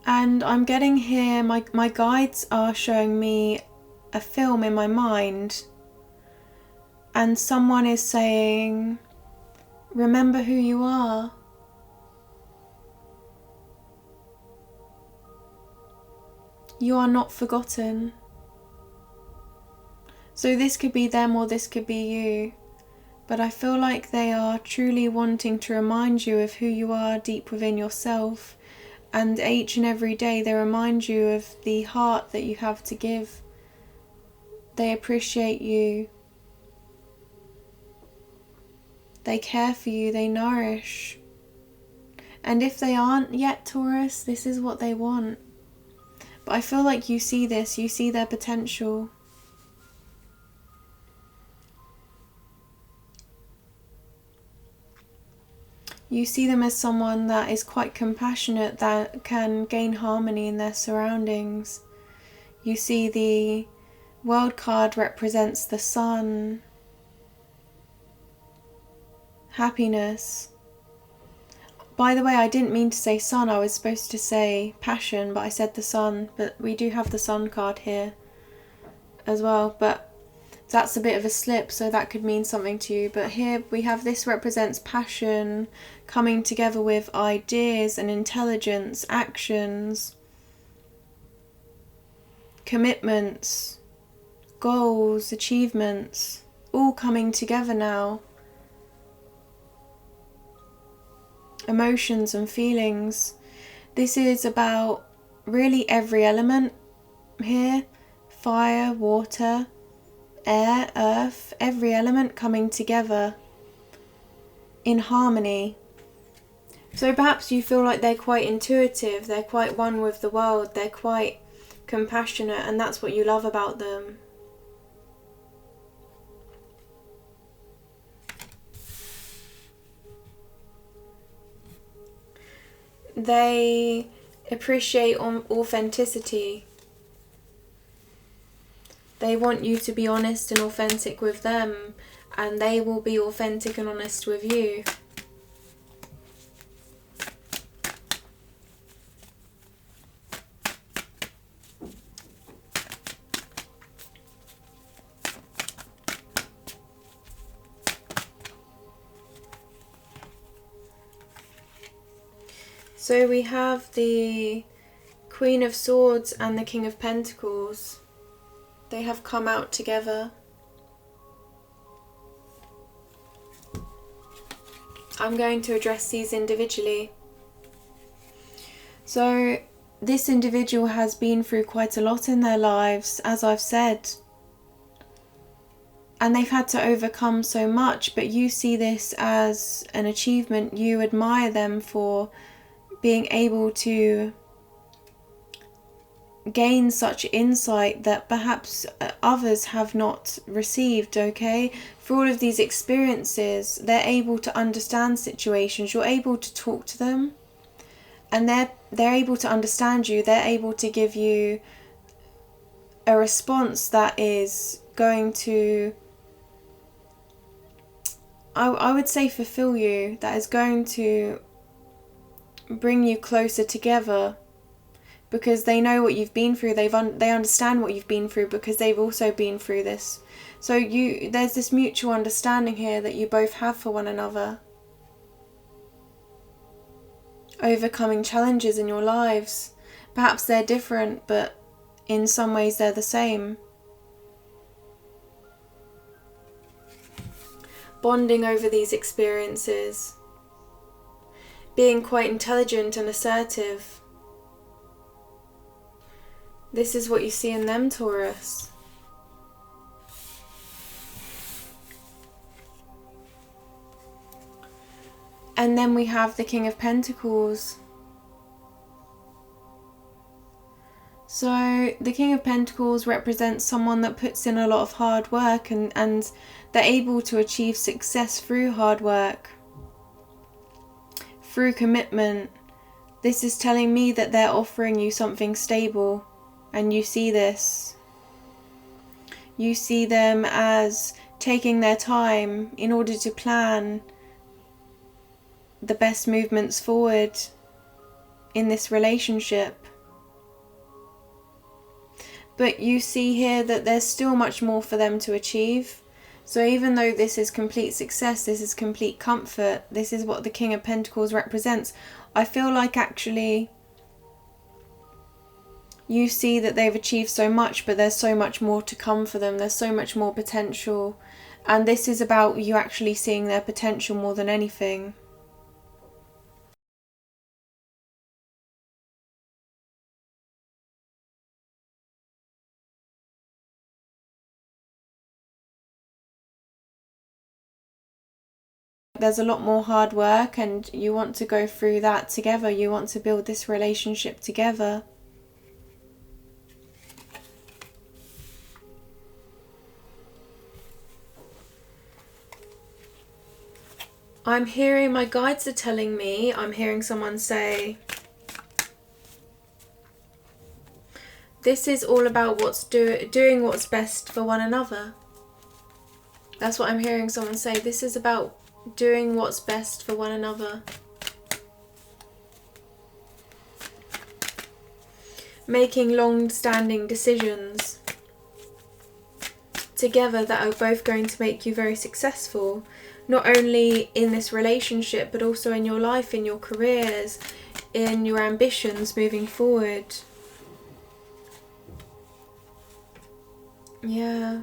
And I'm getting here, my guides are showing me a film in my mind, and someone is saying, remember who you are. You are not forgotten. So this could be them or this could be you, but I feel like they are truly wanting to remind you of who you are deep within yourself, and each and every day they remind you of the heart that you have to give. They appreciate you. They care for you, they nourish. And if they aren't yet, Taurus, this is what they want. But I feel like you see this, you see their potential. You see them as someone that is quite compassionate, that can gain harmony in their surroundings. You see the World card represents the sun, happiness. By the way, I didn't mean to say sun, I was supposed to say passion, but I said the sun. But we do have the sun card here as well, but that's a bit of a slip, so that could mean something to you. But here we have, this represents passion coming together with ideas and intelligence, actions, commitments, goals, achievements, all coming together now. Emotions and feelings. This is about really every element here. Fire, water, air, earth, every element coming together in harmony. So perhaps you feel like they're quite intuitive, they're quite one with the world, they're quite compassionate, and that's what you love about them. They appreciate authenticity. They want you to be honest and authentic with them, and they will be authentic and honest with you. So we have the Queen of Swords and the King of Pentacles. They have come out together. I'm going to address these individually. So this individual has been through quite a lot in their lives, as I've said. And they've had to overcome so much, but you see this as an achievement. You admire them for being able to gain such insight that perhaps others have not received, okay? For all of these experiences, they're able to understand situations. You're able to talk to them, and they're able to understand you. They're able to give you a response that is going to, I would say, fulfill you, that is going to bring you closer together, because they know what you've been through. They understand what you've been through because they've also been through this. So there's this mutual understanding here that you both have for one another. Overcoming challenges in your lives. Perhaps they're different, but in some ways they're the same. Bonding over these experiences. Being quite intelligent and assertive. This is what you see in them, Taurus. And then we have the King of Pentacles. So the King of Pentacles represents someone that puts in a lot of hard work, and they're able to achieve success through hard work, through commitment. This is telling me that they're offering you something stable. And you see this. You see them as taking their time in order to plan the best movements forward in this relationship. But you see here that there's still much more for them to achieve. So even though this is complete success, this is complete comfort, this is what the King of Pentacles represents, I feel like actually you see that they've achieved so much, but there's so much more to come for them. There's so much more potential. And this is about you actually seeing their potential more than anything. There's a lot more hard work, and you want to go through that together. You want to build this relationship together. I'm hearing, my guides are telling me, I'm hearing someone say, this is all about doing what's best for one another. That's what I'm hearing someone say. This is about doing what's best for one another. Making long-standing decisions together that are both going to make you very successful. Not only in this relationship, but also in your life, in your careers, in your ambitions moving forward. Yeah.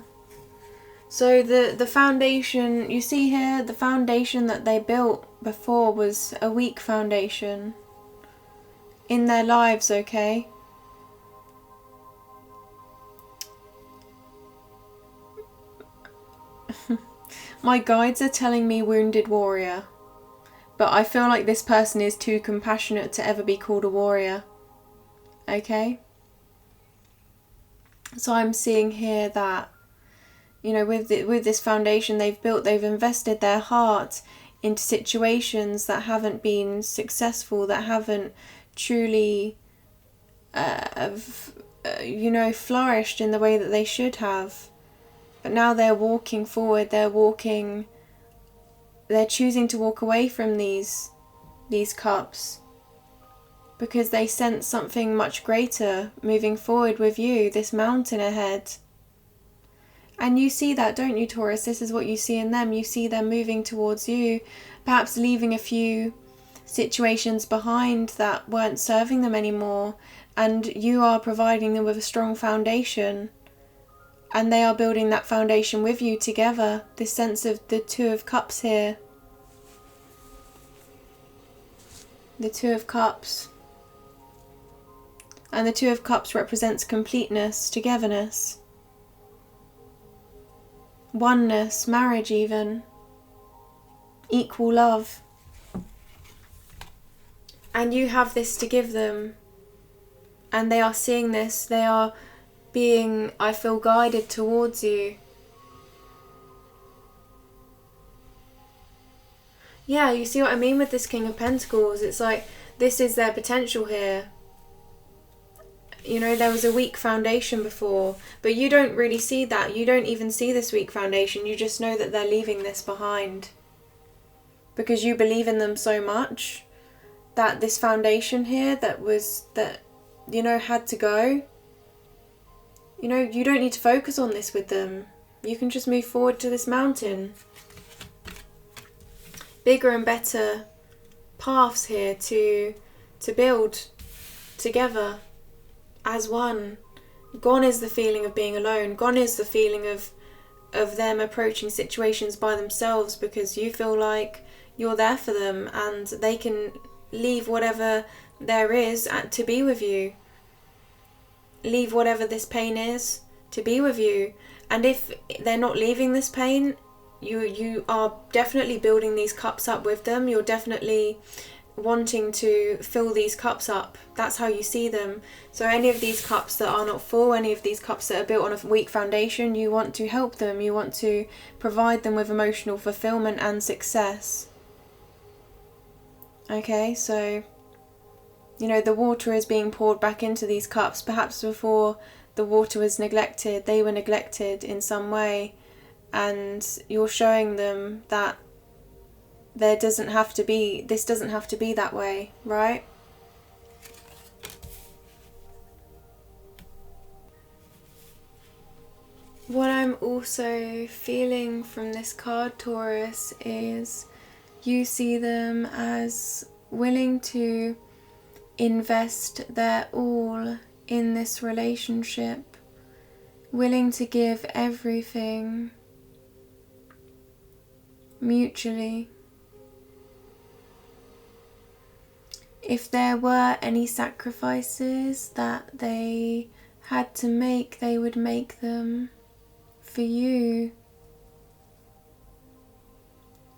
So the foundation, you see here, the foundation that they built before was a weak foundation in their lives, okay? My guides are telling me wounded warrior, but I feel like this person is too compassionate to ever be called a warrior, okay? So I'm seeing here that, you know, with this foundation they've built, they've invested their heart into situations that haven't been successful, that haven't truly, flourished in the way that they should have. But now they're walking forward, they're choosing to walk away from these cups because they sense something much greater moving forward with you, this mountain ahead. And you see that, don't you, Taurus? This is what you see in them. You see them moving towards you, perhaps leaving a few situations behind that weren't serving them anymore, and you are providing them with a strong foundation, and they are building that foundation with you together. This sense of the Two of Cups here. The Two of Cups. And the Two of Cups represents completeness, togetherness, oneness, marriage even, equal love. And you have this to give them. And they are seeing this. They are being, I feel, guided towards you. Yeah, you see what I mean with this King of Pentacles? It's like, this is their potential here. You know, there was a weak foundation before, but you don't really see that. You don't even see this weak foundation. You just know that they're leaving this behind. Because you believe in them so much that this foundation here that you know, had to go. You know, you don't need to focus on this with them. You can just move forward to this mountain. Bigger and better paths here to build together as one. Gone is the feeling of being alone. Gone is the feeling of them approaching situations by themselves, because you feel like you're there for them and they can leave whatever there is to be with you. Leave whatever this pain is to be with you. And if they're not leaving this pain, you are definitely building these cups up with them. You're definitely wanting to fill these cups up. That's how you see them. So any of these cups that are not full, any of these cups that are built on a weak foundation, you want to help them. You want to provide them with emotional fulfillment and success. Okay, so, you know, the water is being poured back into these cups. Perhaps before the water was neglected, they were neglected in some way, and you're showing them that this doesn't have to be that way, right? What I'm also feeling from this card, Taurus, is you see them as willing to invest their all in this relationship, willing to give everything mutually. If there were any sacrifices that they had to make, they would make them for you.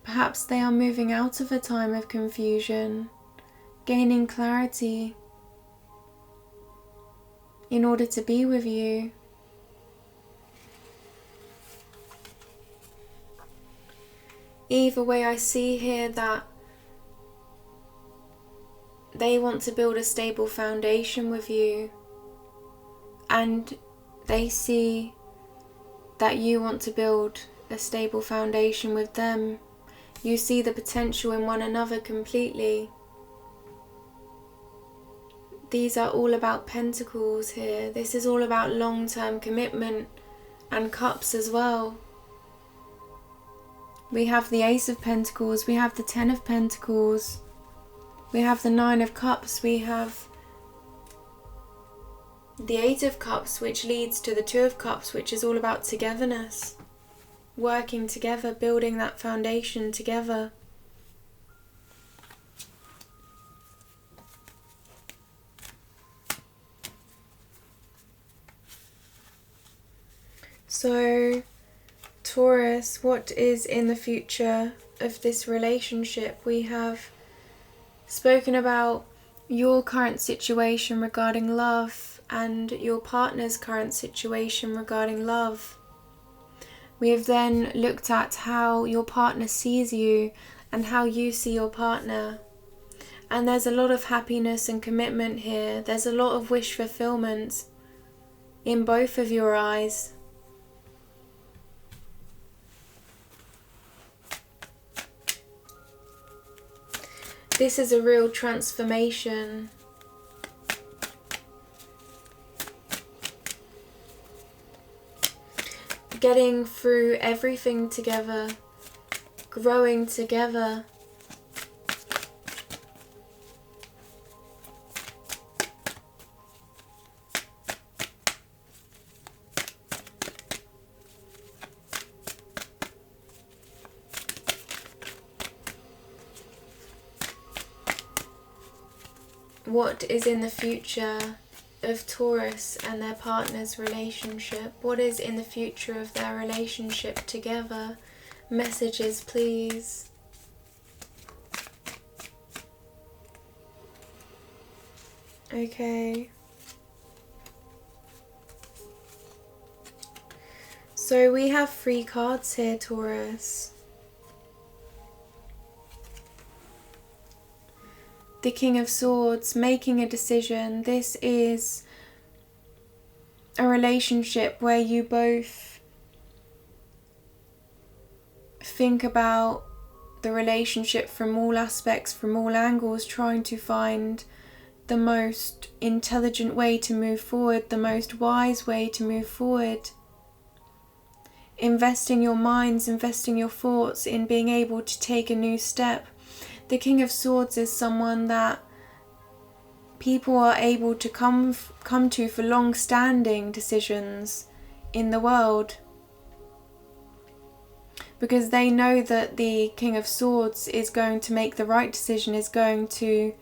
Perhaps they are moving out of a time of confusion, gaining clarity in order to be with you. Either way, I see here that they want to build a stable foundation with you, and they see that you want to build a stable foundation with them. You see the potential in one another completely. These are all about pentacles here. This is all about long-term commitment and cups as well. We have the Ace of Pentacles, we have the Ten of Pentacles, we have the Nine of Cups, we have the Eight of Cups, which leads to the Two of Cups, which is all about togetherness, working together, building that foundation together. So, Taurus, what is in the future of this relationship? We have spoken about your current situation regarding love and your partner's current situation regarding love. We have then looked at how your partner sees you and how you see your partner. And there's a lot of happiness and commitment here. There's a lot of wish fulfillment in both of your eyes. This is a real transformation. Getting through everything together, growing together. what is in the future of Taurus and their partner's relationship? What is in the future of their relationship together? Messages, please. Okay. So we have 3 cards here, Taurus. The King of Swords, making a decision. This is a relationship where you both think about the relationship from all aspects, from all angles, trying to find the most intelligent way to move forward, the most wise way to move forward. Investing your minds, investing your thoughts in being able to take a new step. The King of Swords is someone that people are able to come to for long-standing decisions in the world, because they know that the King of Swords is going to make the right decision, is going to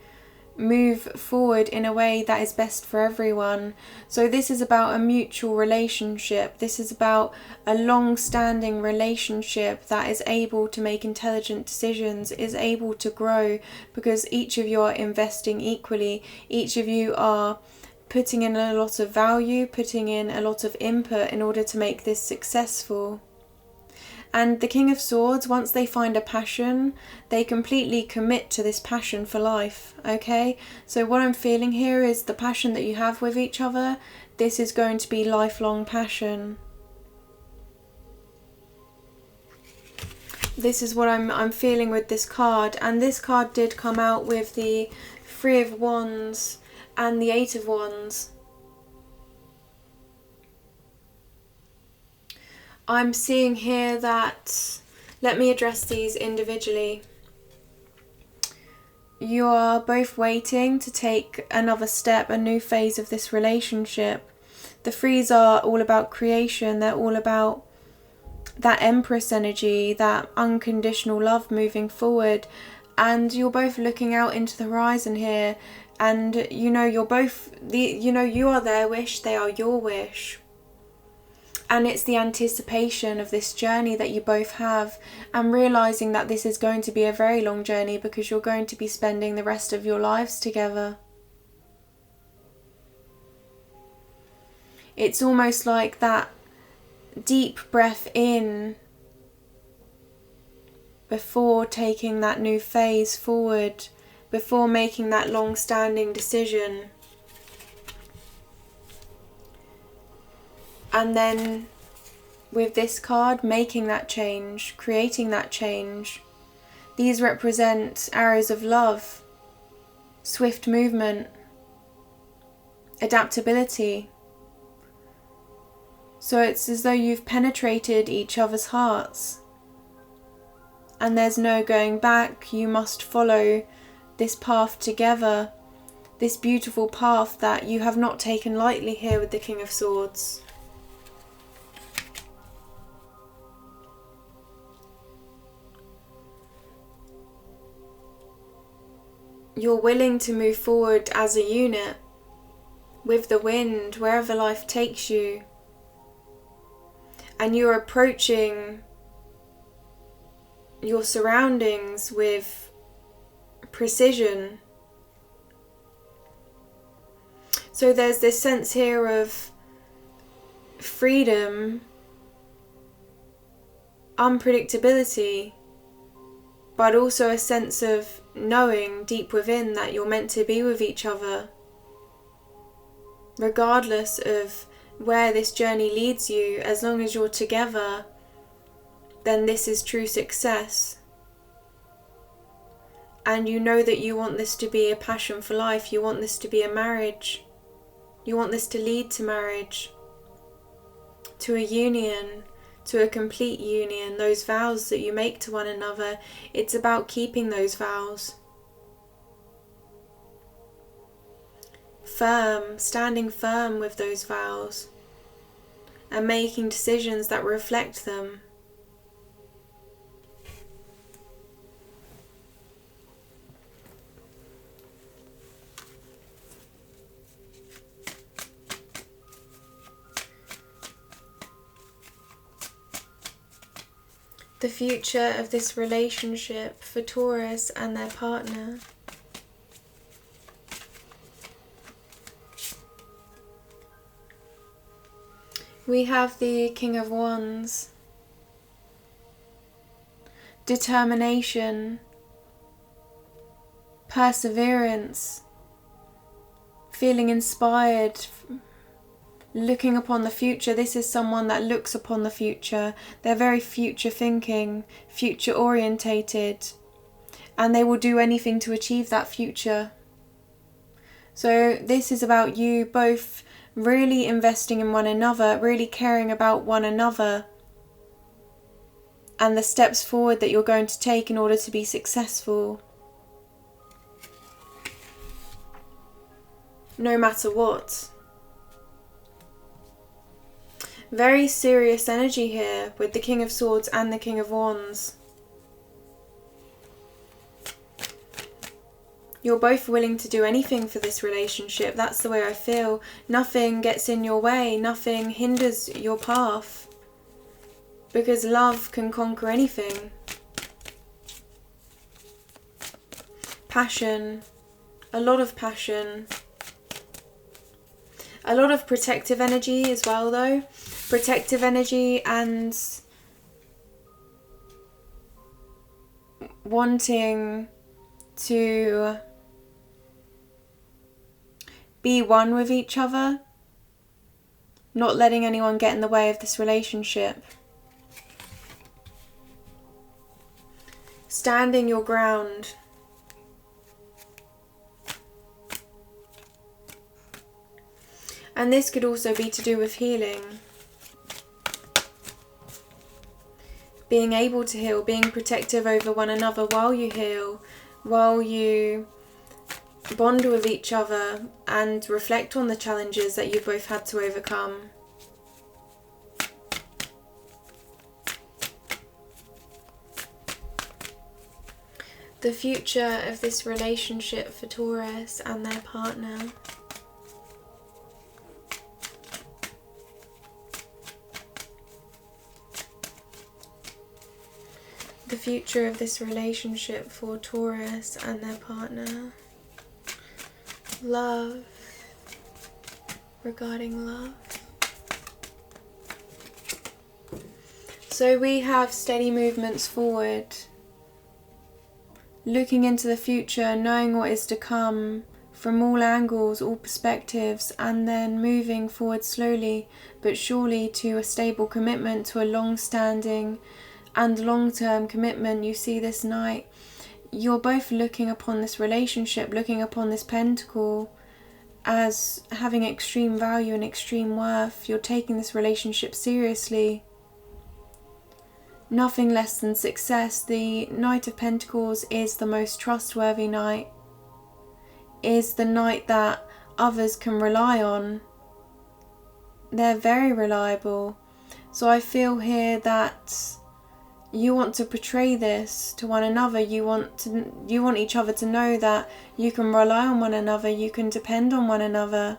move forward in a way that is best for everyone. So this is about a mutual relationship. This is about a long-standing relationship that is able to make intelligent decisions, is able to grow, because each of you are investing equally. Each of you are putting in a lot of value, putting in a lot of input in order to make this successful. And the King of Swords, once they find a passion, they completely commit to this passion for life, okay? So what I'm feeling here is the passion that you have with each other, this is going to be lifelong passion. This is what I'm feeling with this card. And this card did come out with the 3 of Wands and the 8 of Wands. I'm seeing here that, let me address these individually. You are both waiting to take another step, a new phase of this relationship. The 3s are all about creation. They're all about that Empress energy, that unconditional love moving forward. And you're both looking out into the horizon here. And you know, you're both, you are their wish, they are your wish. And it's the anticipation of this journey that you both have, and realising that this is going to be a very long journey because you're going to be spending the rest of your lives together. It's almost like that deep breath in before taking that new phase forward, before making that long-standing decision. And then with this card, making that change, creating that change. These represent arrows of love, swift movement, adaptability. So it's as though you've penetrated each other's hearts. And there's no going back. You must follow this path together. This beautiful path that you have not taken lightly here with the King of Swords. You're willing to move forward as a unit, with the wind, wherever life takes you. And you're approaching your surroundings with precision. So there's this sense here of freedom, unpredictability, but also a sense of knowing deep within that you're meant to be with each other. Regardless of where this journey leads you, as long as you're together, then this is true success. And you know that you want this to be a passion for life, you want this to be a marriage, you want this to lead to marriage, to a union, to a complete union. Those vows that you make to one another, it's about keeping those vows. Firm, standing firm with those vows and making decisions that reflect them. The future of this relationship for Taurus and their partner. We have the King of Wands. Determination, perseverance, feeling inspired, looking upon the future. This is someone that looks upon the future. They're very future thinking, future orientated, and they will do anything to achieve that future. So this is about you both really investing in one another, really caring about one another, and the steps forward that you're going to take in order to be successful. No matter what. Very serious energy here with the King of Swords and the King of Wands. You're both willing to do anything for this relationship. That's the way I feel. Nothing gets in your way. Nothing hinders your path. Because love can conquer anything. Passion. A lot of passion. A lot of protective energy as well, though. Protective energy and wanting to be one with each other, not letting anyone get in the way of this relationship. Standing your ground. And this could also be to do with healing. Being able to heal, being protective over one another while you heal, while you bond with each other and reflect on the challenges that you've both had to overcome. The future of this relationship for Taurus and their partner. The future of this relationship for Taurus and their partner. Love. Regarding love. So we have steady movements forward. Looking into the future, knowing what is to come from all angles, all perspectives, and then moving forward slowly but surely to a stable commitment, to a long-standing and long-term commitment. You see this night, you're both looking upon this relationship, looking upon this pentacle as having extreme value and extreme worth. You're taking this relationship seriously. Nothing less than success. The Knight of Pentacles is the most trustworthy knight, is the knight that others can rely on. They're very reliable. So I feel here that you want to portray this to one another. You want each other to know that you can rely on one another, you can depend on one another,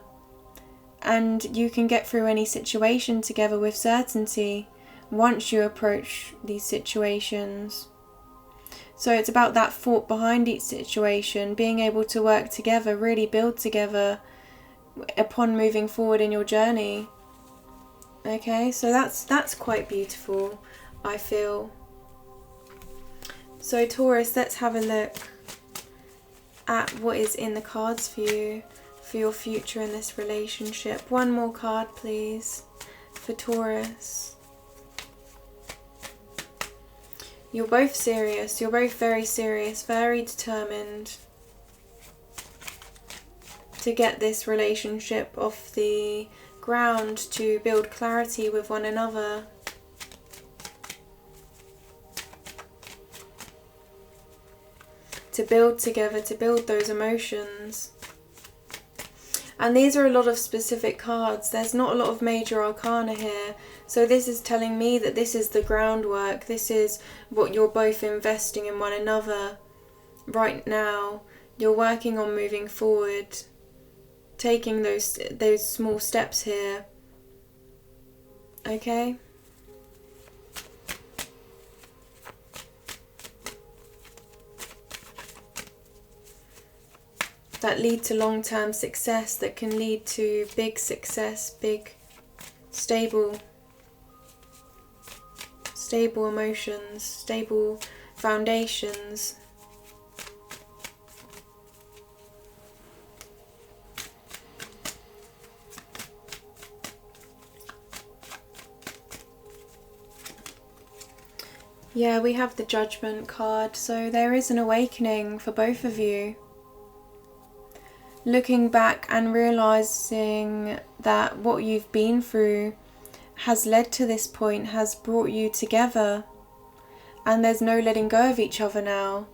and you can get through any situation together with certainty once you approach these situations. So it's about that thought behind each situation, being able to work together, really build together upon moving forward in your journey. Okay, so that's quite beautiful, I feel. So Taurus, let's have a look at what is in the cards for you, for your future in this relationship. One more card, please, for Taurus. You're both serious. You're both very serious, very determined to get this relationship off the ground, to build clarity with one another. To build together, to build those emotions. And these are a lot of specific cards. There's not a lot of major arcana here. So this is telling me that this is the groundwork. This is what you're both investing in one another right now. You're working on moving forward, taking those small steps here. Okay? that lead to long-term success, that can lead to big success, big, stable emotions, stable foundations. Yeah, we have the Judgment card, so there is an awakening for both of you. Looking back and realizing that what you've been through has led to this point, has brought you together, and there's no letting go of each other now.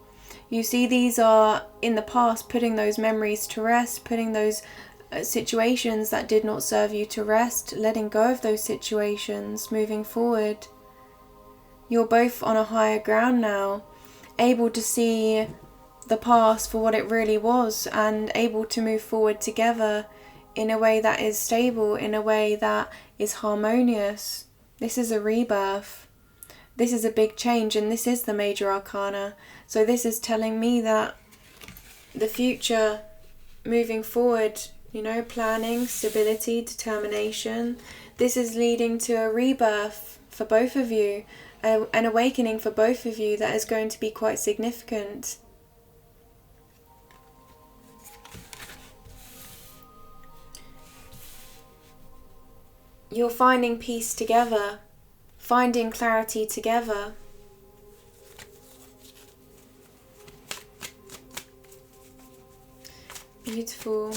You see, these are in the past, putting those memories to rest, putting those situations that did not serve you to rest, letting go of those situations, moving forward. You're both on a higher ground now, able to see the past for what it really was and able to move forward together in a way that is stable, in a way that is harmonious. This is a rebirth. This is a big change, and this is the major arcana. So this is telling me that the future, moving forward, planning, stability, determination, this is leading to a rebirth for both of you, an awakening for both of you that is going to be quite significant. You're finding peace together, finding clarity together. Beautiful.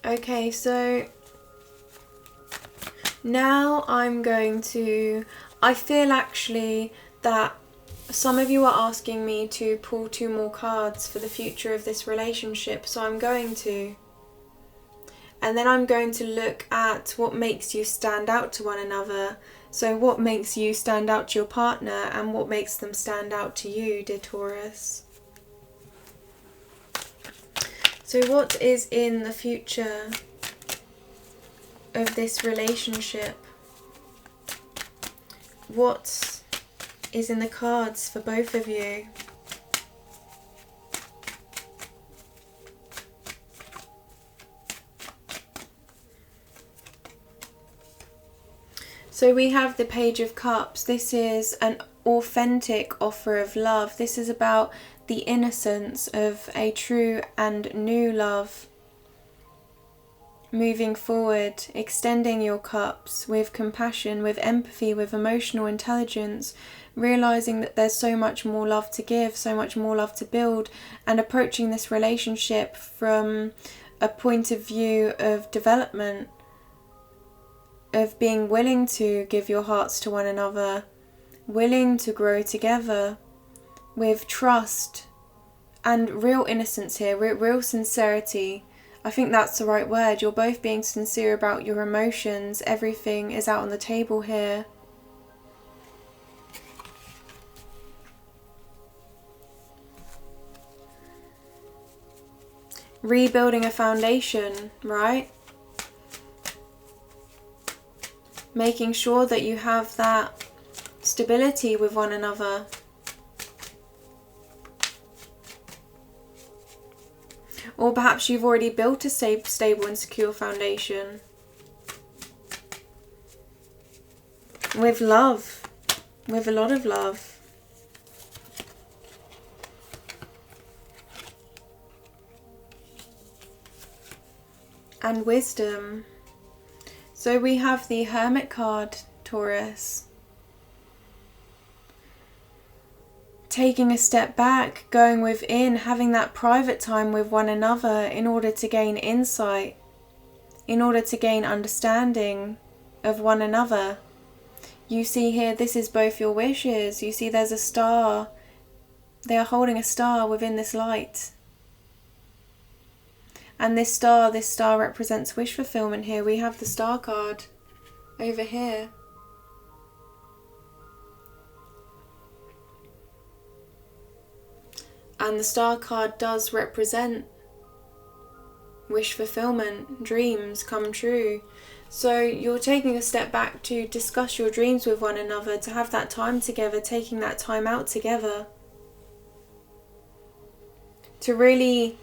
Okay, so now I feel actually that some of you are asking me to pull 2 more cards for the future of this relationship, so I'm going to. And then I'm going to look at what makes you stand out to one another. So what makes you stand out to your partner and what makes them stand out to you, dear Taurus. So what is in the future of this relationship? What is in the cards for both of you? So we have the Page of Cups. This is an authentic offer of love. This is about the innocence of a true and new love. Moving forward, extending your cups with compassion, with empathy, with emotional intelligence, realizing that there's so much more love to give, so much more love to build, and approaching this relationship from a point of view of development, of being willing to give your hearts to one another, willing to grow together with trust and real innocence here, real sincerity. I think that's the right word. You're both being sincere about your emotions. Everything is out on the table here. Rebuilding a foundation, right? Making sure that you have that stability with one another. Or perhaps you've already built a stable and secure foundation. With love. With a lot of love. And wisdom. So we have the Hermit card, Taurus. Taking a step back, going within, having that private time with one another in order to gain insight, in order to gain understanding of one another. You see here, this is both your wishes. You see there's a star. They are holding a star within this light. And this star represents wish fulfillment here. We have the Star card over here. And the Star card does represent wish fulfillment, dreams come true. So you're taking a step back to discuss your dreams with one another, to have that time together, taking that time out together. to really,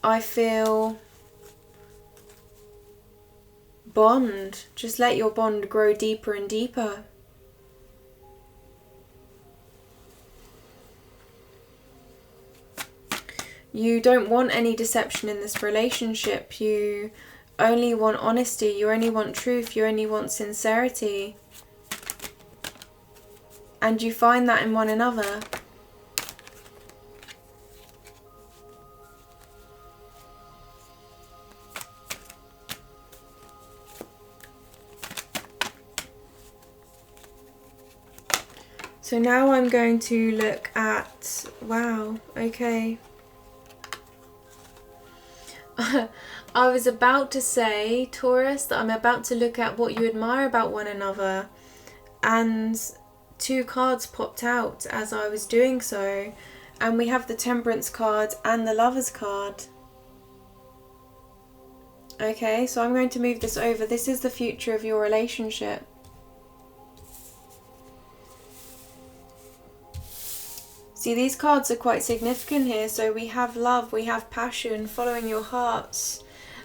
I feel, bond. Just let your bond grow deeper and deeper. You don't want any deception in this relationship. You only want honesty. You only want truth. You only want sincerity. And you find that in one another. So now I'm going to look at, wow, okay. I was about to say, Taurus, that I'm about to look at what you admire about one another. And 2 cards popped out as I was doing so. And we have the Temperance card and the Lovers card. Okay, so I'm going to move this over. This is the future of your relationship. See, these cards are quite significant here. So we have love, we have passion, following your hearts.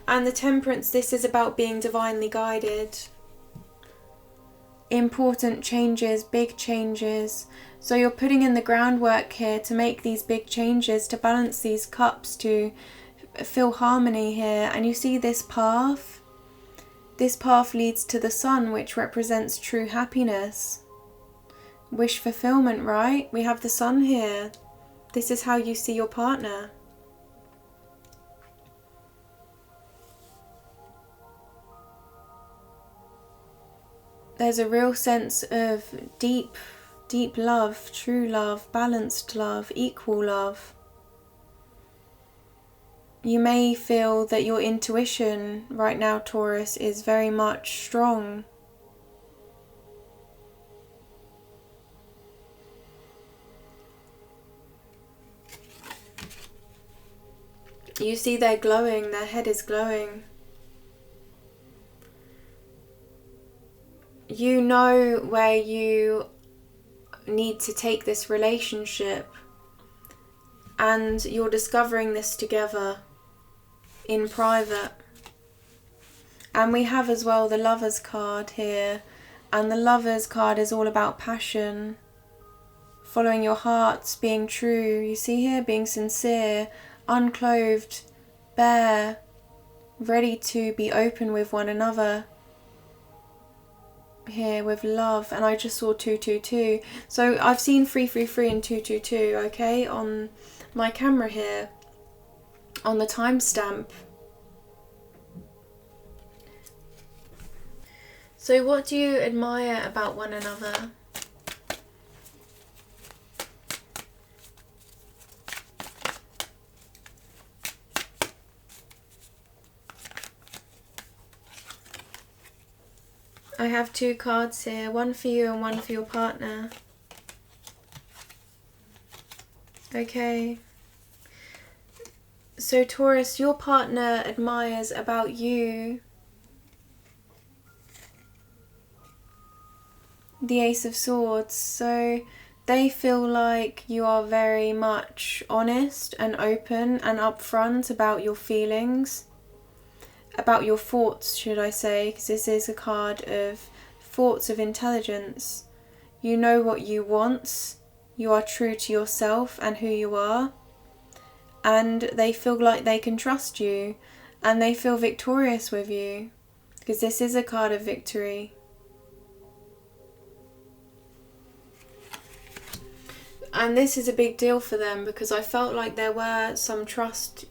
And the Temperance, this is about being divinely guided. Important changes, big changes. So you're putting in the groundwork here to make these big changes, to balance these cups, to feel harmony here. And you see this path? This path leads to the sun, which represents true happiness. Wish fulfillment, right? We have the sun here. This is how you see your partner. There's a real sense of deep, deep love, true love, balanced love, equal love. You may feel that your intuition right now, Taurus, is very much strong. You see they're glowing, their head is glowing. You know where you need to take this relationship, and you're discovering this together in private. And we have as well the Lovers card here, and the Lovers card is all about passion, following your hearts, being true. You see here, being sincere, unclothed, bare, ready to be open with one another. Here with love, and I just saw 222. So I've seen 333 and 222, okay, on my camera here, on the timestamp. So what do you admire about one another? I have 2 cards here, one for you and one for your partner. Okay. So Taurus, your partner admires about you the Ace of Swords. So they feel like you are very much honest and open and upfront about your feelings. About your thoughts, should I say, because this is a card of thoughts of intelligence. You know what you want, you are true to yourself and who you are, and they feel like they can trust you, and they feel victorious with you, because this is a card of victory. And this is a big deal for them, because I felt like there were some trust.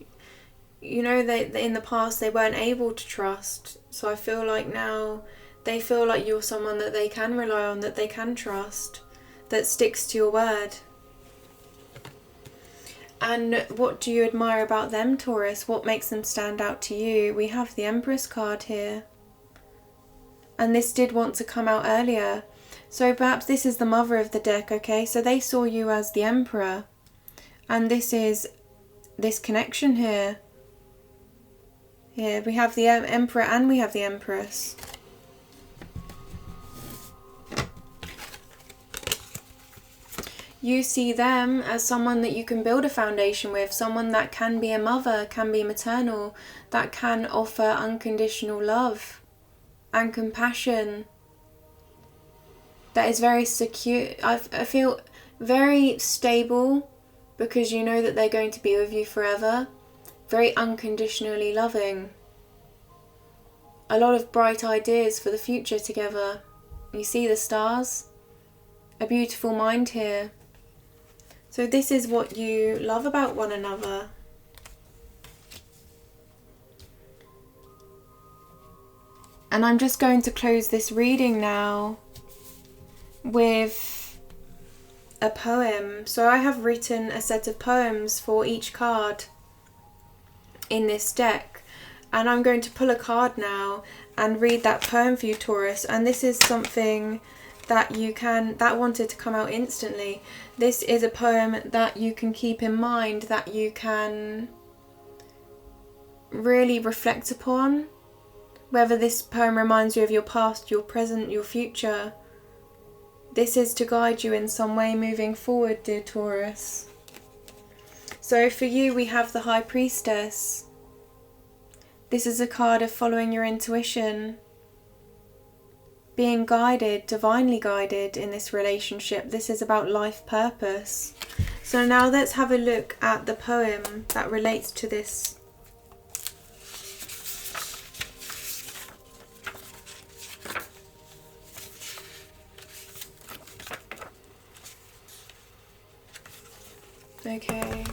You know, they in the past they weren't able to trust, so I feel like now they feel like you're someone that they can rely on, that they can trust, that sticks to your word. And what do you admire about them, Taurus? What makes them stand out to you? We have the Empress card here, and this did want to come out earlier, so perhaps this is the mother of the deck. Okay, so they saw you as the Emperor, and this is this connection here. Here we have the Emperor and we have the Empress. you see them as someone that you can build a foundation with, someone that can be a mother, can be maternal, that can offer unconditional love and compassion, that is very secure. I feel very stable, because you know that they're going to be with you forever. Very unconditionally loving. A lot of bright ideas for the future together. You see the stars? A beautiful mind here. So this is what you love about one another. And I'm just going to close this reading now with a poem. So I have written a set of poems for each card in this deck, and I'm going to pull a card now and read that poem for you, Taurus. And this is something that that wanted to come out instantly. This is a poem that you can keep in mind, that you can really reflect upon, whether this poem reminds you of your past, your present, your future. This is to guide you in some way moving forward, dear Taurus. So for you, we have the High Priestess. This is a card of following your intuition, being guided, divinely guided in this relationship. This is about life purpose. So now let's have a look at the poem that relates to this. Okay.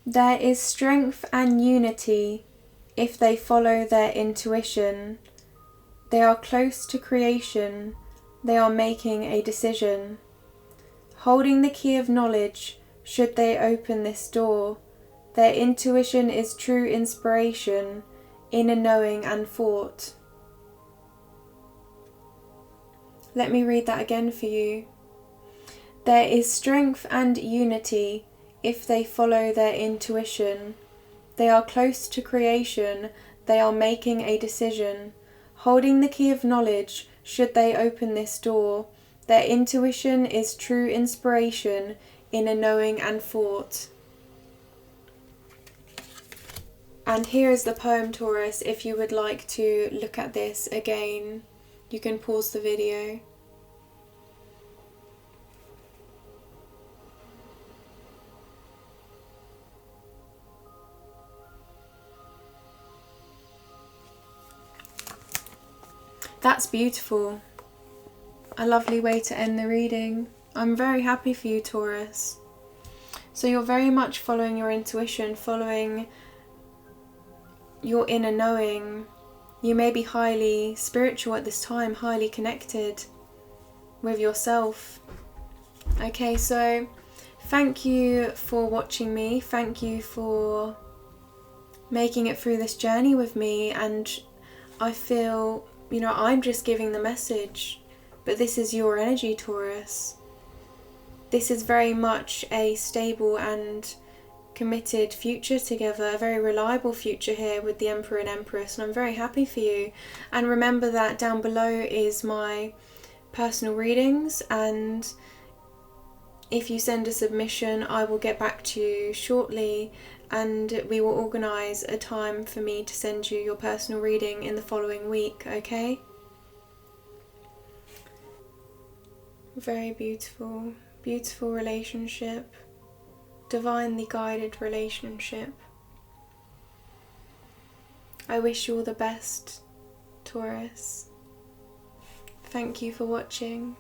There is strength and unity if they follow their intuition. They are close to creation. They are making a decision. Holding the key of knowledge, should they open this door. Their intuition is true inspiration, inner knowing and thought. Let me read that again for you. There is strength and unity if they follow their intuition. They are close to creation. They are making a decision. Holding the key of knowledge, should they open this door. Their intuition is true inspiration, inner knowing and thought. And here is the poem, Taurus. If you would like to look at this again, you can pause the video. That's beautiful. A lovely way to end the reading. I'm very happy for you, Taurus. So you're very much following your intuition, following your inner knowing. You may be highly spiritual at this time, highly connected with yourself. Okay, so thank you for watching me. Thank you for making it through this journey with me. And I feel, I'm just giving the message. But this is your energy, Taurus. This is very much a stable and committed future together, a very reliable future here with the Emperor and Empress, and I'm very happy for you. And remember that down below is my personal readings, and if you send a submission, I will get back to you shortly, and we will organise a time for me to send you your personal reading in the following week, okay? Very beautiful, beautiful relationship, divinely guided relationship. I wish you all the best, Taurus. Thank you for watching.